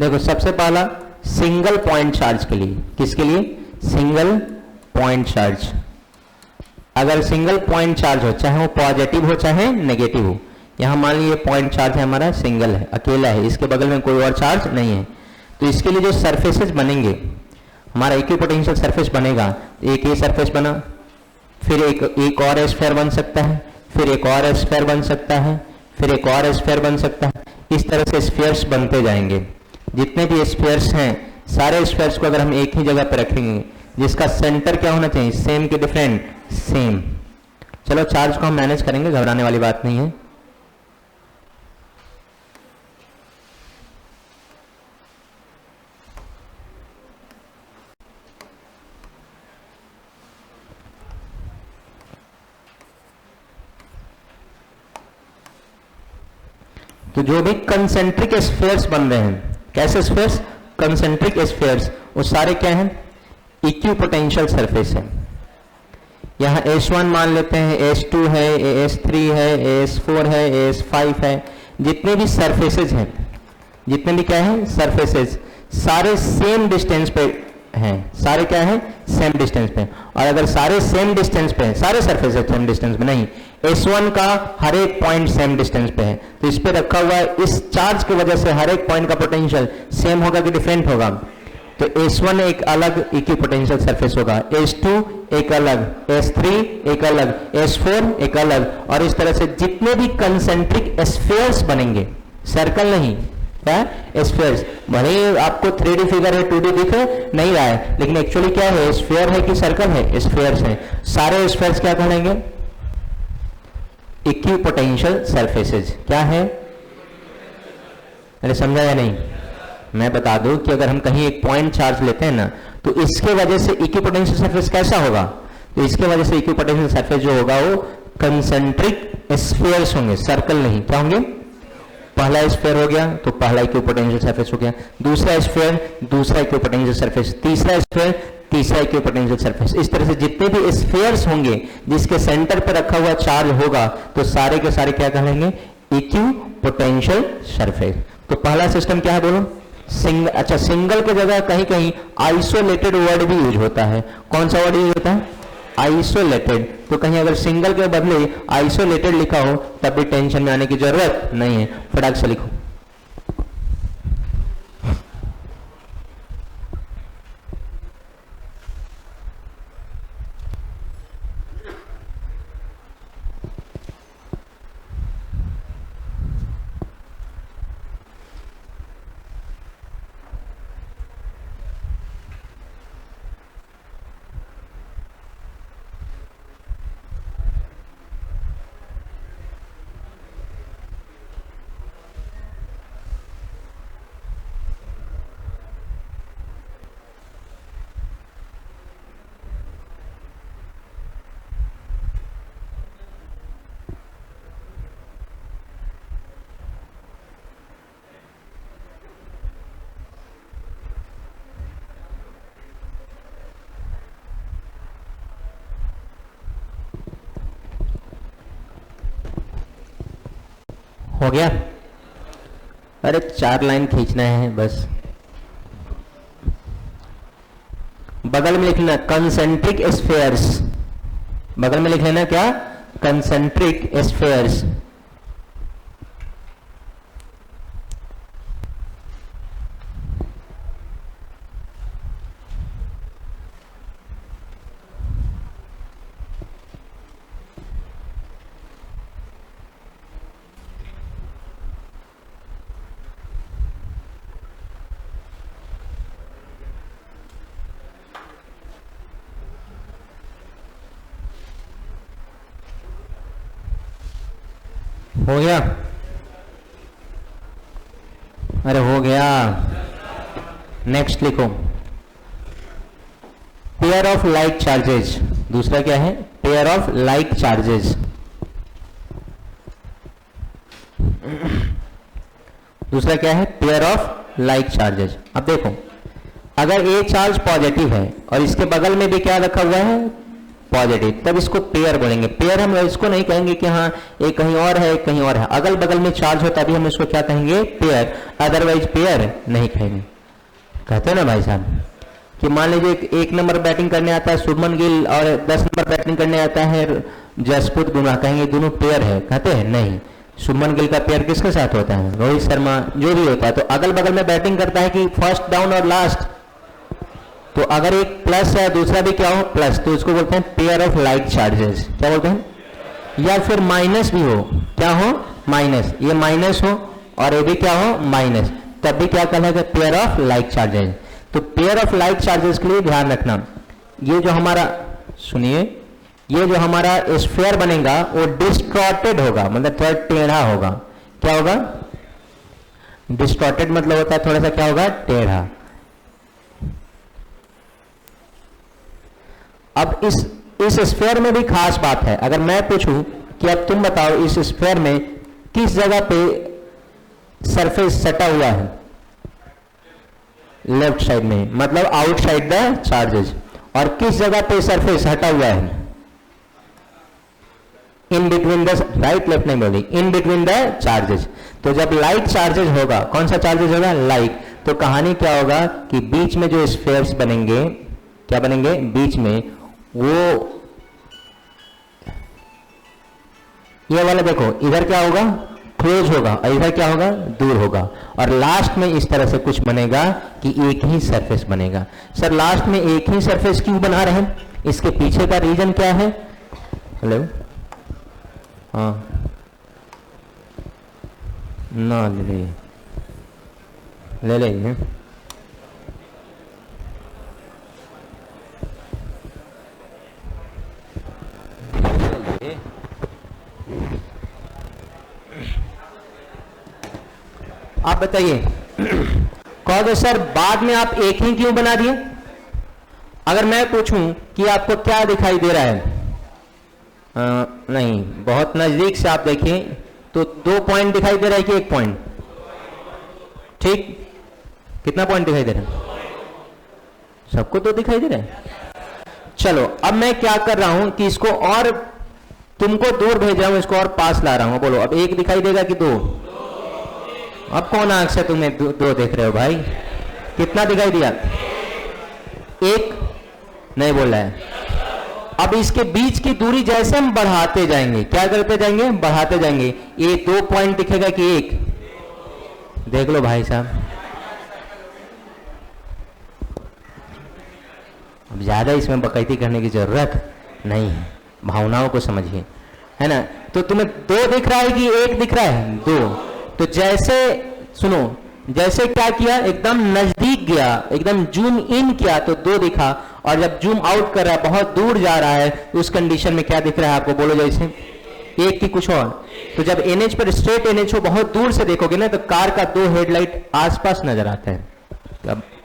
देखो सबसे पहला single point charge के लिए, किसके लिए, सिंगल पॉइंट चार्ज। अगर सिंगल पॉइंट चार्ज हो, चाहे वो पॉजिटिव हो चाहे नेगेटिव हो, यहां मान लीजिए पॉइंट चार्ज है हमारा, सिंगल है, अकेला है, इसके बगल में कोई और चार्ज नहीं है, तो इसके लिए जो सरफेसेस बनेंगे, हमारा इक्विपोटेंशियल सरफेस बनेगा, एक ये सरफेस बना, फिर एक और स्फीयर बन सकता है, फिर एक और स्फीयर बन सकता है, फिर एक और स्फीयर बन सकता है। इस तरह से स्फीयर्स बनते जाएंगे। जितने भी स्फीयर्स हैं, सारे स्फीयर्स को अगर हम एक ही जगह पर रखेंगे, जिसका सेंटर क्या होना चाहिए, सेम के डिफरेंट, सेम। चलो चार्ज को हम मैनेज करेंगे, घबराने वाली बात नहीं है। तो जो भी कंसेंट्रिक स्फीयर्स बन रहे हैं, कैसे स्फीयर्स, कंसेंट्रिक स्फीयर्स, वो सारे क्या हैं, इक्विपोटेंशियल सरफेस है। यहाँ S1 मान लेते हैं, S2 है, S3 है, S4 है, S5 है, जितने भी सरफेसेज हैं, जितने भी क्या है सरफेसेज, सारे सेम डिस्टेंस पे हैं, सारे क्या है, सेम डिस्टेंस पे। और अगर सारे सेम डिस्टेंस पे हैं, सारे सरफेसेज सेम डिस्टेंस पे नहीं, S1 का हर एक पॉइंट सेम डिस्टेंस पे है, तो इस पे रखा हुआ है, इस चार्ज की वजह से हर एक पॉइंट का पोटेंशियल सेम होगा कि डिफरेंट होगा। तो S1 एक अलग इक्विपोटेंशियल सरफेस होगा, S2 एक अलग, S3 एक अलग, S4 एक अलग, और इस तरह से जितने भी कंसेंट्रिक स्फीयर्स बनेंगे, सर्कल नहीं, क्या स्फीयर्स, भले आपको 3D फिगर है, 2D दिख नहीं रहा है, लेकिन एक्चुअली क्या है, स्फीयर है कि सर्कल है, स्फीयर्स है। सारे स्फीयर्स क्या कहलाएंगे, इक्विपोटेंशियल सरफेसेज। क्या है, मैंने समझा या नहीं? मैं बता दूं कि अगर हम कहीं एक पॉइंट चार्ज लेते हैं ना, तो इसके वजह से इक्विपोटेंशियल सरफेस कैसा होगा, तो इसके वजह से इक्विपोटेंशियल सरफेस जो होगा वो कंसेंट्रिक स्फीयर्स होंगे, सर्कल नहीं। क्या होंगे, पहला स्फीयर हो गया तो पहला इक्विपोटेंशियल सरफेस हो गया, दूसरा स्फीयर दूसरा इक्विपोटेंशियल सरफेस, तीसरा स्फीयर तीसरा इक्विपोटेंशियल सरफेस। इस तरह से जितने भी स्फीयर्स होंगे जिसके सेंटर पर रखा हुआ चार्ज होगा, तो सारे के सारे क्या कहेंगे, इक्विपोटेंशियल सरफेस। तो पहला सिस्टम क्या है बोलो, सिंगल। अच्छा, सिंगल की जगह कहीं कहीं आइसोलेटेड वर्ड भी यूज होता है। कौन सा वर्ड यूज होता है, आइसोलेटेड। तो कहीं अगर सिंगल के बदले आइसोलेटेड लिखा हो तब भी टेंशन में आने की जरूरत नहीं है, फटाक से लिखो। हो गया? अरे 4 लाइन खींचना है बस। बगल में लिख लेना कंसेंट्रिक स्फेयर्स, बगल में लिख लेना क्या? Concentric spheres. हो गया? अरे हो गया। नेक्स्ट लिखो पेयर ऑफ लाइक चार्जेज। दूसरा क्या है? Pair of like charges. दूसरा क्या है? Pair of like charges. अब देखो, अगर ए चार्ज पॉजिटिव है और इसके बगल में भी क्या रखा हुआ है? पॉजिटिव, तब इसको पेयर बोलेंगे। पेयर हम इसको नहीं कहेंगे कि हाँ एक कहीं और है एक कहीं और है, अगल बगल में चार्ज हो तभी हम इसको क्या कहेंगे? पेयर, अदरवाइज पेयर नहीं कहेंगे। कहते हैं ना भाई साहब कि मान लीजिए 1 नंबर बैटिंग करने आता है शुभमन गिल और 10 नंबर बैटिंग करने आता है जसप्रीत बुमराह, कहेंगे दोनों पेयर है? कहते हैं नहीं। शुभमन गिल का पेयर किसके साथ होता है? रोहित शर्मा, जो भी होता है। तो अगल बगल में बैटिंग करता है कि फर्स्ट डाउन और लास्ट, तो अगर एक प्लस है दूसरा भी क्या हो? प्लस, तो इसको बोलते हैं पेयर ऑफ लाइक चार्जेस। क्या बोलते हैं? या फिर माइनस भी हो, क्या हो? माइनस, ये माइनस हो और ये भी क्या हो? माइनस, तब भी क्या कहलाएगा? Pair of like charges. तो पेयर ऑफ लाइक चार्जेस के लिए ध्यान रखना, ये जो हमारा, सुनिए, ये जो हमारा स्फीयर बनेगा वो डिस्टॉर्टेड होगा, मतलब थोड़ा टेढ़ा होगा। क्या होगा? डिस्टॉर्टेड मतलब होता है थोड़ा सा क्या होगा? टेढ़ा। अब इस स्फीयर में भी खास बात है। अगर मैं पूछूं कि अब तुम बताओ इस स्फीयर में किस जगह पे सरफेस सटा हुआ है? लेफ्ट साइड में, मतलब आउटसाइड द चार्जेस। और किस जगह पे सरफेस हटा हुआ है? In between the, right left नहीं बोली, इन बिटवीन द चार्जेस। तो जब लाइक चार्जेस होगा, कौन सा चार्जेस होगा? लाइक। तो कहानी क्या होगा कि बीच में जो स्फीयर्स बनेंगे, क्या बनेंगे? बीच में वो, ये वाला देखो, इधर क्या होगा? क्लोज होगा और इधर क्या होगा? दूर होगा। और लास्ट में इस तरह से कुछ बनेगा कि एक ही सरफेस बनेगा। सर लास्ट में एक ही सरफेस क्यों बना रहे हैं? इसके पीछे का रीजन क्या है? हेलो, हाँ ना ले ले आप बताइए। कहोगे सर बाद में आप एक ही क्यों बना दिए? अगर मैं पूछूं कि आपको क्या दिखाई दे रहा है, नहीं, बहुत नजदीक से आप देखिए तो 2 पॉइंट दिखाई दे रहा है कि 1 पॉइंट? ठीक, कितना पॉइंट दिखाई दे रहा है? सबको तो दिखाई दे रहा है। चलो अब मैं क्या कर रहा हूं कि इसको और तुमको दूर भेज रहा हूं, इसको और पास ला रहा हूं। बोलो अब 1 दिखाई देगा कि 2? अब कौन आंख से तुम्हें 2 देख रहे हो भाई? कितना दिखाई दिया? 1 नहीं बोल रहा है। अब इसके बीच की दूरी जैसे हम बढ़ाते जाएंगे, क्या करते जाएंगे? बढ़ाते जाएंगे। ये 2 पॉइंट दिखेगा कि 1? देख लो भाई साहब, अब ज्यादा इसमें बकैती करने की जरूरत नहीं है, भावनाओं को समझिए, है ना। तो तुम्हें 2 दिख रहा है कि 1 दिख रहा है? 2। तो जैसे सुनो, जैसे क्या किया, एकदम नजदीक गया, एकदम जूम इन किया तो 2 दिखा, और जब जूम आउट कर रहा है, बहुत दूर जा रहा है, तो उस कंडीशन में क्या दिख रहा है आपको? बोलो जैसे 1 की कुछ और। तो जब एनएच पर, स्ट्रेट एनएच हो, बहुत दूर से देखोगे ना, तो कार का 2 हेडलाइट आसपास नजर आता है।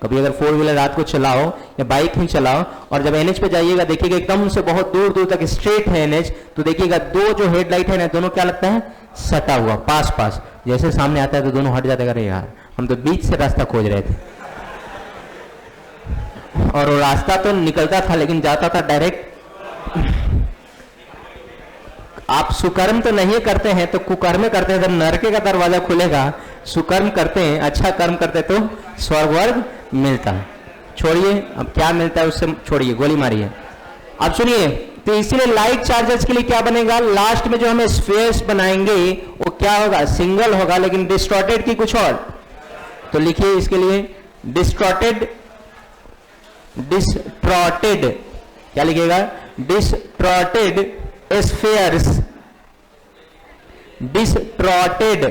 कभी अगर 4 व्हीलर रात को चलाओ या बाइक ही चलाओ और जब एनएच पे जाइएगा, देखिएगा एकदम से बहुत दूर दूर तक स्ट्रेट है एनएच, तो देखिएगा 2 जो हेडलाइट है ना, दोनों क्या लगता है? सटा हुआ, पास पास। जैसे सामने आता है तो दोनों हट जाते हैं। अरे यार, हम तो बीच से रास्ता खोज रहे थे, और वो रास्ता तो निकलता था लेकिन जाता था डायरेक्ट आप सुकर्म तो नहीं करते हैं तो कुकर्म करते हैं, जब नरके का दरवाजा खुलेगा, सुकर्म करते हैं, अच्छा कर्म करते तो स्वर्ग मिलता। छोड़िए अब क्या मिलता है उससे छोड़िए, गोली मारिए। अब सुनिए, तो इसीलिए लाइक चार्जेस के लिए क्या बनेगा, लास्ट में जो हमें स्फीयर्स बनाएंगे वो क्या होगा, सिंगल होगा, लेकिन डिस्टॉर्टेड की कुछ और। तो लिखिए इसके लिए डिस्टॉर्टेड, डिस्टॉर्टेड क्या लिखिएगा, डिस्टॉर्टेड स्फीयर्स, डिस्टॉर्टेड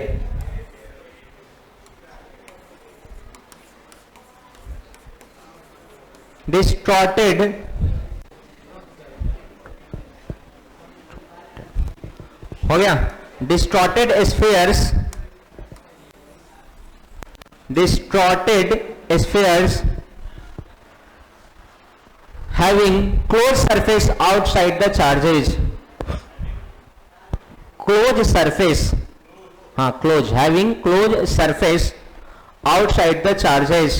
डिस्टॉर्टेड हो गया, distorted spheres, distorted spheres having closed surface outside the charges, closed surface, हाँ close, having closed surface outside the charges,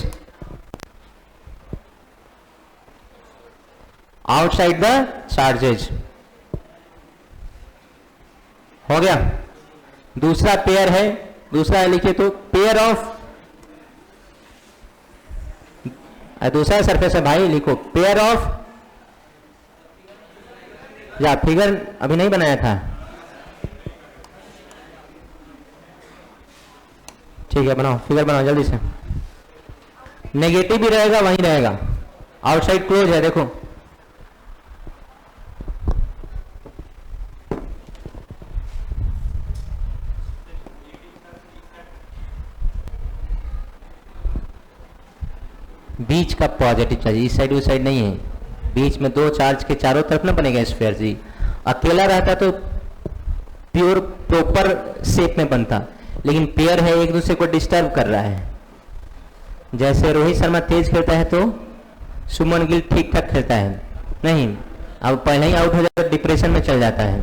outside the charges हो गया। दूसरा पेयर है, दूसरा लिखिए तो पेयर ऑफ, दूसरा सरफेस है भाई, लिखो पेयर ऑफ, या फिगर अभी नहीं बनाया था, ठीक है बनाओ, फिगर बनाओ जल्दी से। नेगेटिव भी रहेगा वहीं रहेगा, आउटसाइड क्लोज है, देखो बीच का पॉजिटिव चार्ज, इस साइड उस साइड नहीं है, बीच में दो चार्ज के चारों तरफ ना बनेगा स्फीयर जी। अकेला रहता तो प्योर प्रॉपर शेप में बनता, लेकिन पेयर है, एक दूसरे को डिस्टर्ब कर रहा है। जैसे रोहित शर्मा तेज खेलता है तो सुमन गिल ठीक ठाक खेलता है, नहीं अब पहले ही आउट हो जाता तो डिप्रेशन में चल जाता है।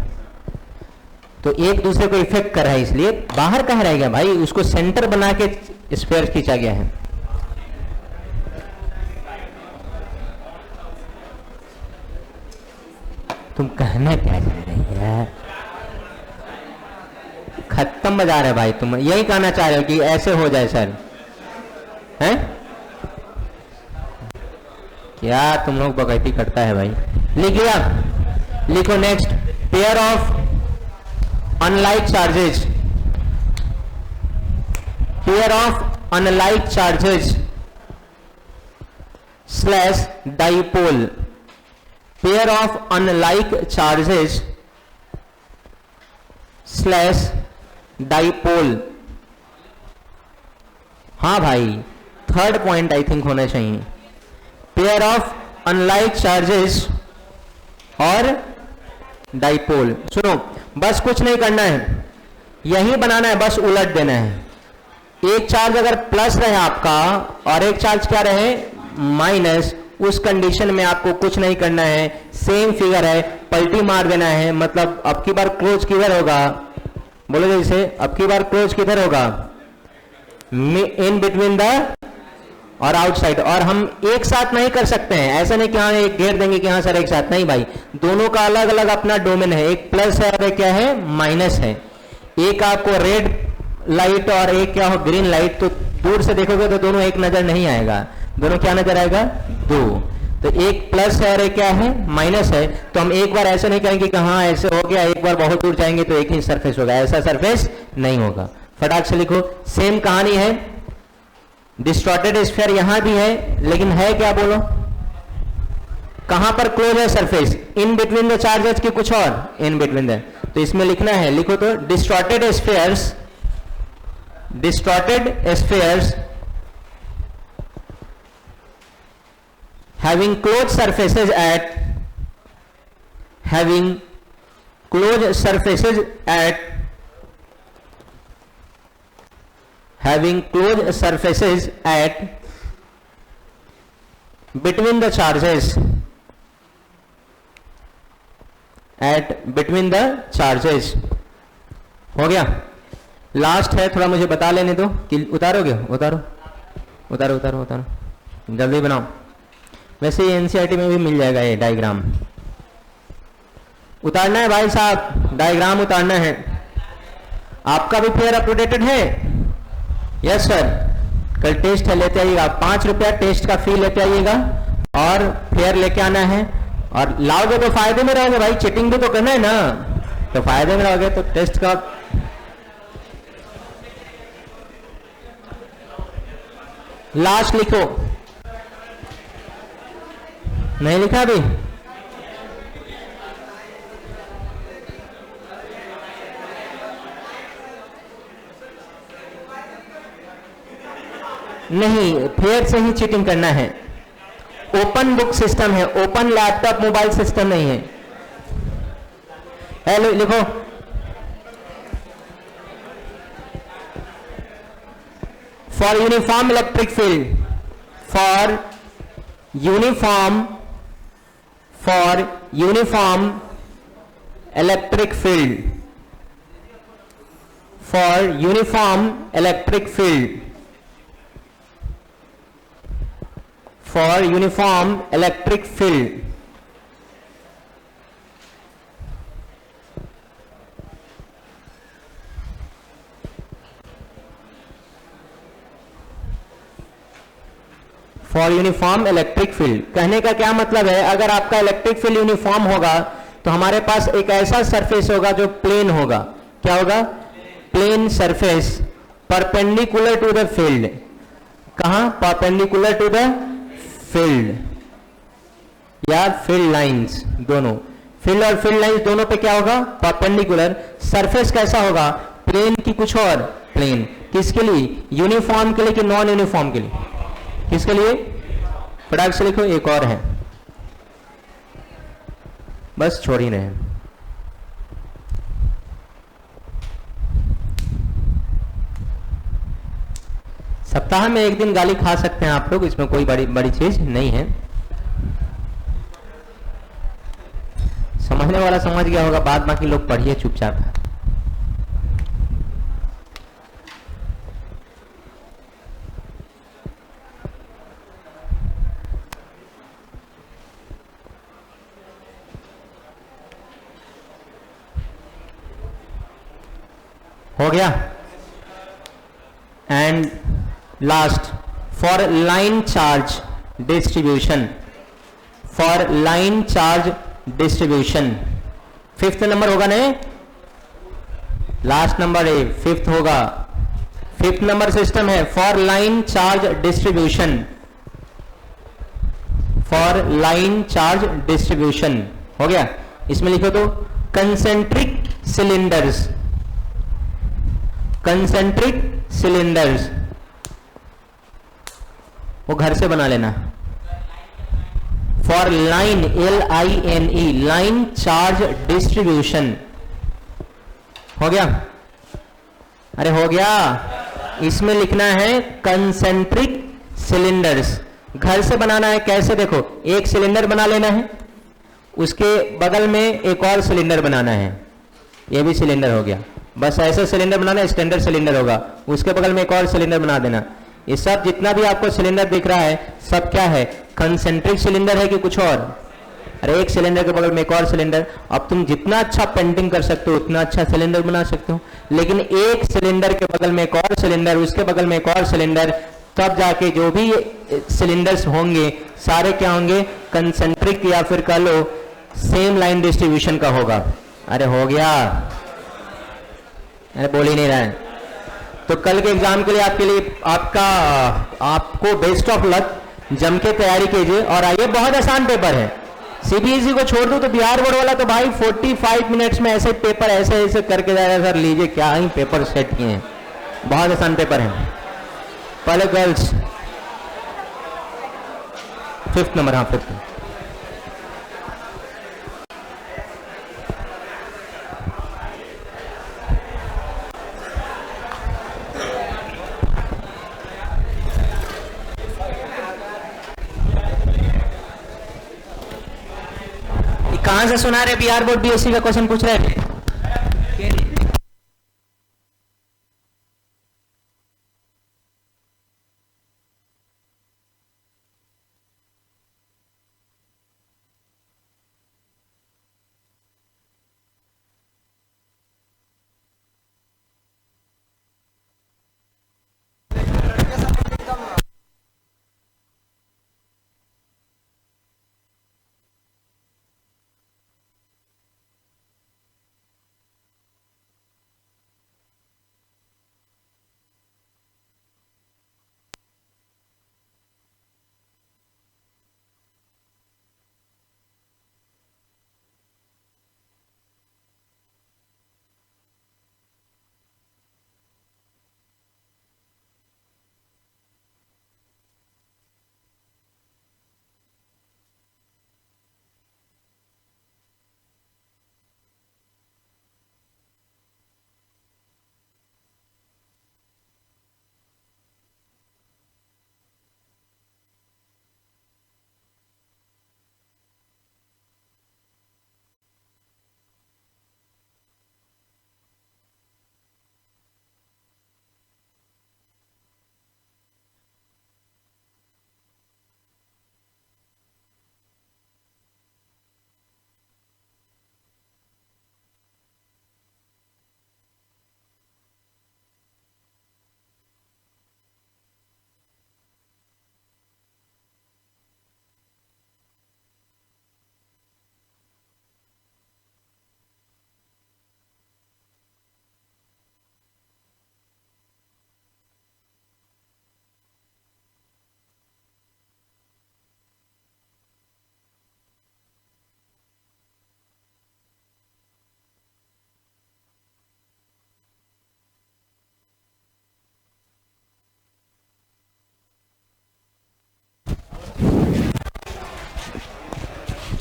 तो एक दूसरे को इफेक्ट कर रहा है, इसलिए बाहर कहाँ रह गया भाई, उसको सेंटर बना के स्फीयर खींचा गया है। तुम कहना क्या चाह रही है, खत्म बजा रहे भाई, तुम यही कहना चाह रहे हो कि ऐसे हो जाए सर, हैं क्या तुम लोग बकैती करता है भाई। लिख लिया, लिखो next, pair of unlike charges, pair of unlike charges slash dipole, pair of unlike charges slash dipole. हाँ भाई थर्ड पॉइंट आई थिंक होना चाहिए, पेयर ऑफ अनलाइक चार्जेस और डाइपोल। सुनो बस कुछ नहीं करना है, यही बनाना है, बस उलट देना है। एक चार्ज अगर प्लस रहे आपका और एक चार्ज क्या रहे माइनस, उस कंडीशन में आपको कुछ नहीं करना है, सेम फिगर है, पलटी मार देना है। मतलब अब की बार क्लोज किधर होगा, बोलो जैसे अब की बार क्लोज किधर होगा, इन बिटवीन द और आउटसाइड। और हम एक साथ नहीं कर सकते हैं, ऐसा नहीं कि हाँ एक घेर देंगे कि हाँ सर एक साथ, नहीं भाई, दोनों का अलग अलग अपना डोमेन है, एक प्लस है और एक क्या है माइनस है। एक आपको रेड लाइट और एक क्या हो ग्रीन लाइट, तो दूर से देखोगे तो दोनों एक नजर नहीं आएगा, दोनों क्या नजर आएगा, दो। तो एक प्लस है और एक क्या है माइनस है। तो हम एक बार ऐसे नहीं कहेंगे कि हाँ ऐसे हो गया, एक बार बहुत दूर जाएंगे तो एक ही सरफेस होगा, ऐसा सरफेस नहीं होगा। फटाक से लिखो, सेम कहानी है, डिस्टॉर्टेड स्फीयर यहां भी है, लेकिन है क्या बोलो, कहां पर क्लोज है surface, in between the charges की कुछ और, इन बिटवीन द। तो इसमें लिखना है, लिखो तो distorted spheres, distorted spheres having closed surfaces at, having closed surfaces at, having closed surfaces at between the charges, at between the charges। हो गया, लास्ट है, थोड़ा मुझे बता लेने दो कि उतारोगे, उतारो उतारो उतारो उतारो जल्दी बनाओ। वैसे ये एनसीईआरटी में भी मिल जाएगा ये डायग्राम, उतारना है भाई साहब, डायग्राम उतारना है। आपका भी फेयर अप टू डेटेड है? Yes sir. कल टेस्ट है, लेते आइएगा। 5 रुपया टेस्ट का फी लेते आइएगा और फेयर लेके आना है। और लाओगे तो फायदे में रहोगे भाई, चीटिंग भी तो करना है ना, तो फायदे में रहोगे। तो टेस्ट का लास्ट लिखो। नहीं लिखा अभी? नहीं, फेयर से ही चीटिंग करना है। ओपन बुक सिस्टम है, ओपन लैपटॉप मोबाइल सिस्टम नहीं है। हेलो लिखो। For uniform electric field, for uniform electric field, for uniform electric field, for uniform electric field, for uniform electric field कहने का क्या मतलब है? अगर आपका इलेक्ट्रिक फील्ड यूनिफॉर्म होगा तो हमारे पास एक ऐसा सरफेस होगा जो प्लेन होगा। क्या होगा? Plane surface perpendicular to the field. कहां? परपेंडिकुलर टू द फील्ड या फील्ड लाइंस, दोनों। फील्ड और फील्ड लाइंस दोनों पे क्या होगा? परपेंडिकुलर। सरफेस कैसा होगा? प्लेन की कुछ और प्लेन। किसके लिए? यूनिफॉर्म के लिए कि नॉन यूनिफॉर्म के लिए? किसके लिए? फटाक से लिखो। एक और है, बस छोड़ ही रहे हैं। सप्ताह में एक दिन गाली खा सकते हैं आप लोग, इसमें कोई बड़ी चीज नहीं है। समझने वाला समझ गया होगा, बाद बाकी लोग पढ़िए चुपचाप। हो गया? And last, for line charge distribution, for line charge distribution. Fifth number होगा नहीं, लास्ट नंबर है, फिफ्थ होगा। फिफ्थ नंबर सिस्टम है for line charge distribution, for line charge distribution. हो गया? इसमें लिखो तो कंसेंट्रिक सिलेंडर्स, कंसेंट्रिक सिलेंडर्स, वो घर से बना लेना। For line, LINE, line charge distribution. हो गया? अरे हो गया। इसमें लिखना है कंसेंट्रिक सिलेंडर्स, घर से बनाना है। कैसे? देखो, एक सिलेंडर बना लेना है, उसके बगल में एक और सिलेंडर बनाना है, ये भी सिलेंडर हो गया। बस ऐसा सिलेंडर बनाना, स्टैंडर्ड सिलेंडर होगा, उसके बगल में एक और सिलेंडर बना देना। ये सब जितना भी आपको सिलेंडर दिख रहा है सब क्या है? कंसेंट्रिक सिलेंडर है कि कुछ और? अरे एक सिलेंडर के बगल में एक और सिलेंडर। अब तुम जितना अच्छा पेंटिंग कर सकते हो उतना अच्छा सिलेंडर बना सकते हो, लेकिन एक सिलेंडर के बगल में एक और सिलेंडर, उसके बगल में एक और सिलेंडर, तब जाके जो भी सिलेंडर्स होंगे सारे क्या होंगे? कंसेंट्रिक, या फिर कह लो सेम लाइन डिस्ट्रीब्यूशन का होगा। अरे हो गया? अरे बोल ही नहीं रहा है। तो कल के एग्जाम के लिए आपको बेस्ट ऑफ लक, जम के तैयारी कीजिए और आइए। बहुत आसान पेपर है। CBSE को छोड़ दो तो बिहार बोर्ड वाला तो भाई 45 मिनट्स में ऐसे पेपर ऐसे करके जाएगा। सर लीजिए, क्या ही पेपर सेट किए हैं, बहुत आसान पेपर है। पहले गर्ल्स, फिफ्थ नंबर। हाँ, फिफ्थ। कहां से सुना रहे? बिहार बोर्ड BSc का क्वेश्चन पूछ रहे थे।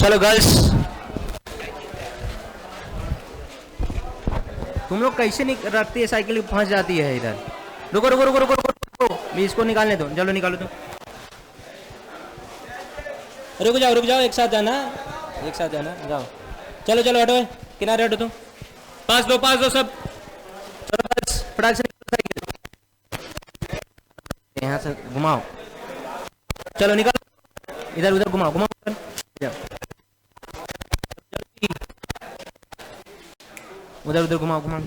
चलो गर्ल्स, तुम लोग कैसे रखती है साइकिल, फंस जाती है इधर। रुको रुको रुको रुको रुको, भी इसको निकालने दो, चलो निकालो तुम। रुक जाओ, एक साथ जाना, जाओ। चलो चलो हटो, किनारे हटो तुम। पास दो सब। चलो बस फटाक से यहाँ से घुमाओ। चलो निकालो, इधर उधर घुमाओ घुमाओ। उधर उधर घुमाओ घुमाओ।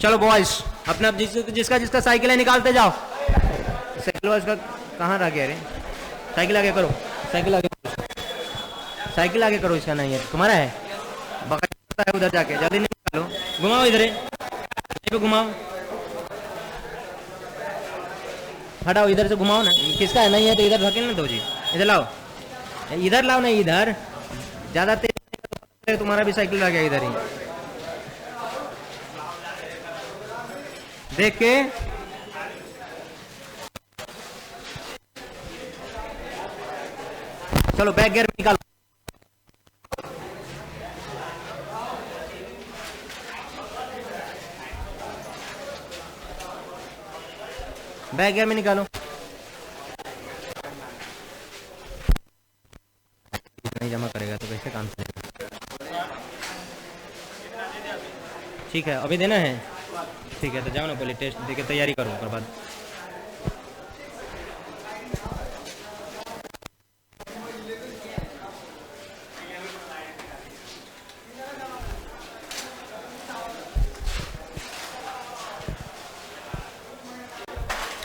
चलो बॉयज, अपना जिसका जिसका साइकिल है निकालते जाओ। साइकिल वाइज का कहाँ रह गया रे? साइकिल आगे करो, साइकिल आगे करो। इसका नहीं है, तुम्हारा है, बकरा है उधर जाके, जल्दी निकालो। घुमाओ इधर पे घुमाओ, हटाओ इधर से घुमाओ ना। किसका है? नहीं है तो इधर धकेल ना दो जी। इधर लाओ, इधर लाओ, नहीं इधर। ज्यादा तेज, तुम्हारा भी साइकिल आ गया इधर ही देख के। चलो बैक गियर में निकालो। बैक गियर में निकालो। नहीं जमा करेगा तो कैसे काम चलेगा? ठीक है, अभी देना है। ठीक है तो जाओ ना, पहले टेस्ट देके तैयारी करो, उसके बाद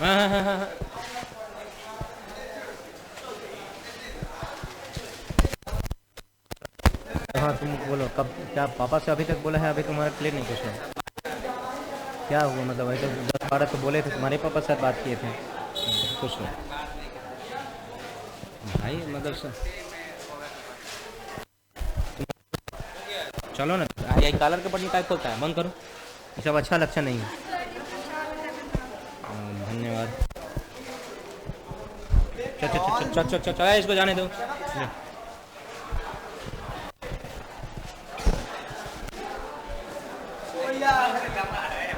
हाँ। हाँ तुम बोलो, कब क्या पापा से अभी तक बोला है? अभी तुम्हारा क्लियर नहीं कुछ है, क्या हुआ? मतलब अभी तो 10-12 तो बोले थे, तुम्हारे पापा से बात किए थे कुछ नहीं भाई, मतलब चलो ना। ये कॉलर के बटन टाइप होता है, बंद करो, ये सब अच्छा लक्षण नहीं है। धन्यवाद। चल इसको जाने दो।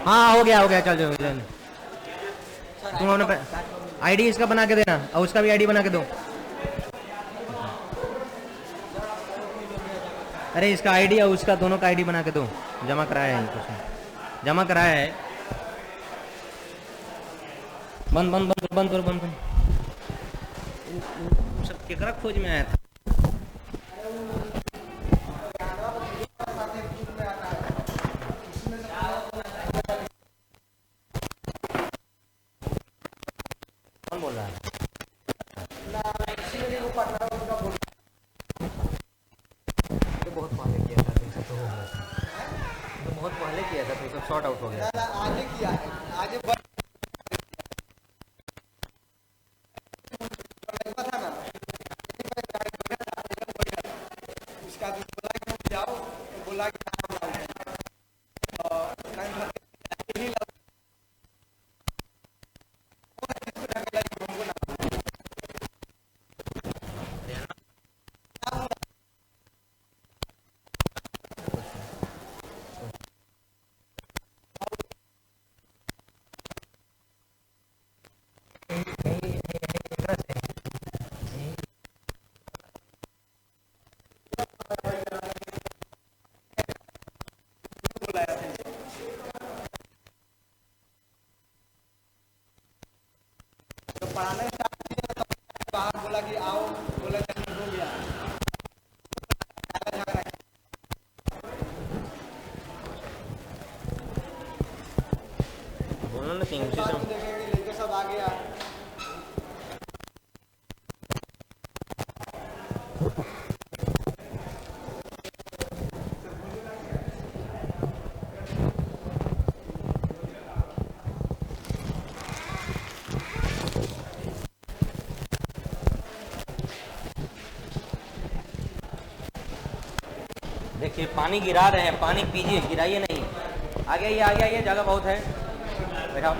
हाँ हो गया, चल जाओ। तुम अपने आईडी इसका बना के देना, और उसका भी आईडी बना के दो। अरे इसका आईडी और उसका दोनों का आईडी बना के दो। जमा कराया है कुछ, जमा कराया है। बंद करो। सब केकरा खोज में आया था? कौन बोल रहा है? बहुत पहले किया था तो सब शॉर्ट आउट हो गया। आगे किया है, आगे बाहर बोला कि आओ, बोला हो गया। बोलो ना लेके सब आ गया। देखिए पानी गिरा रहे हैं, पानी पीजिए, गिराइए नहीं। आ गया ये जगह बहुत है। बैठाओ।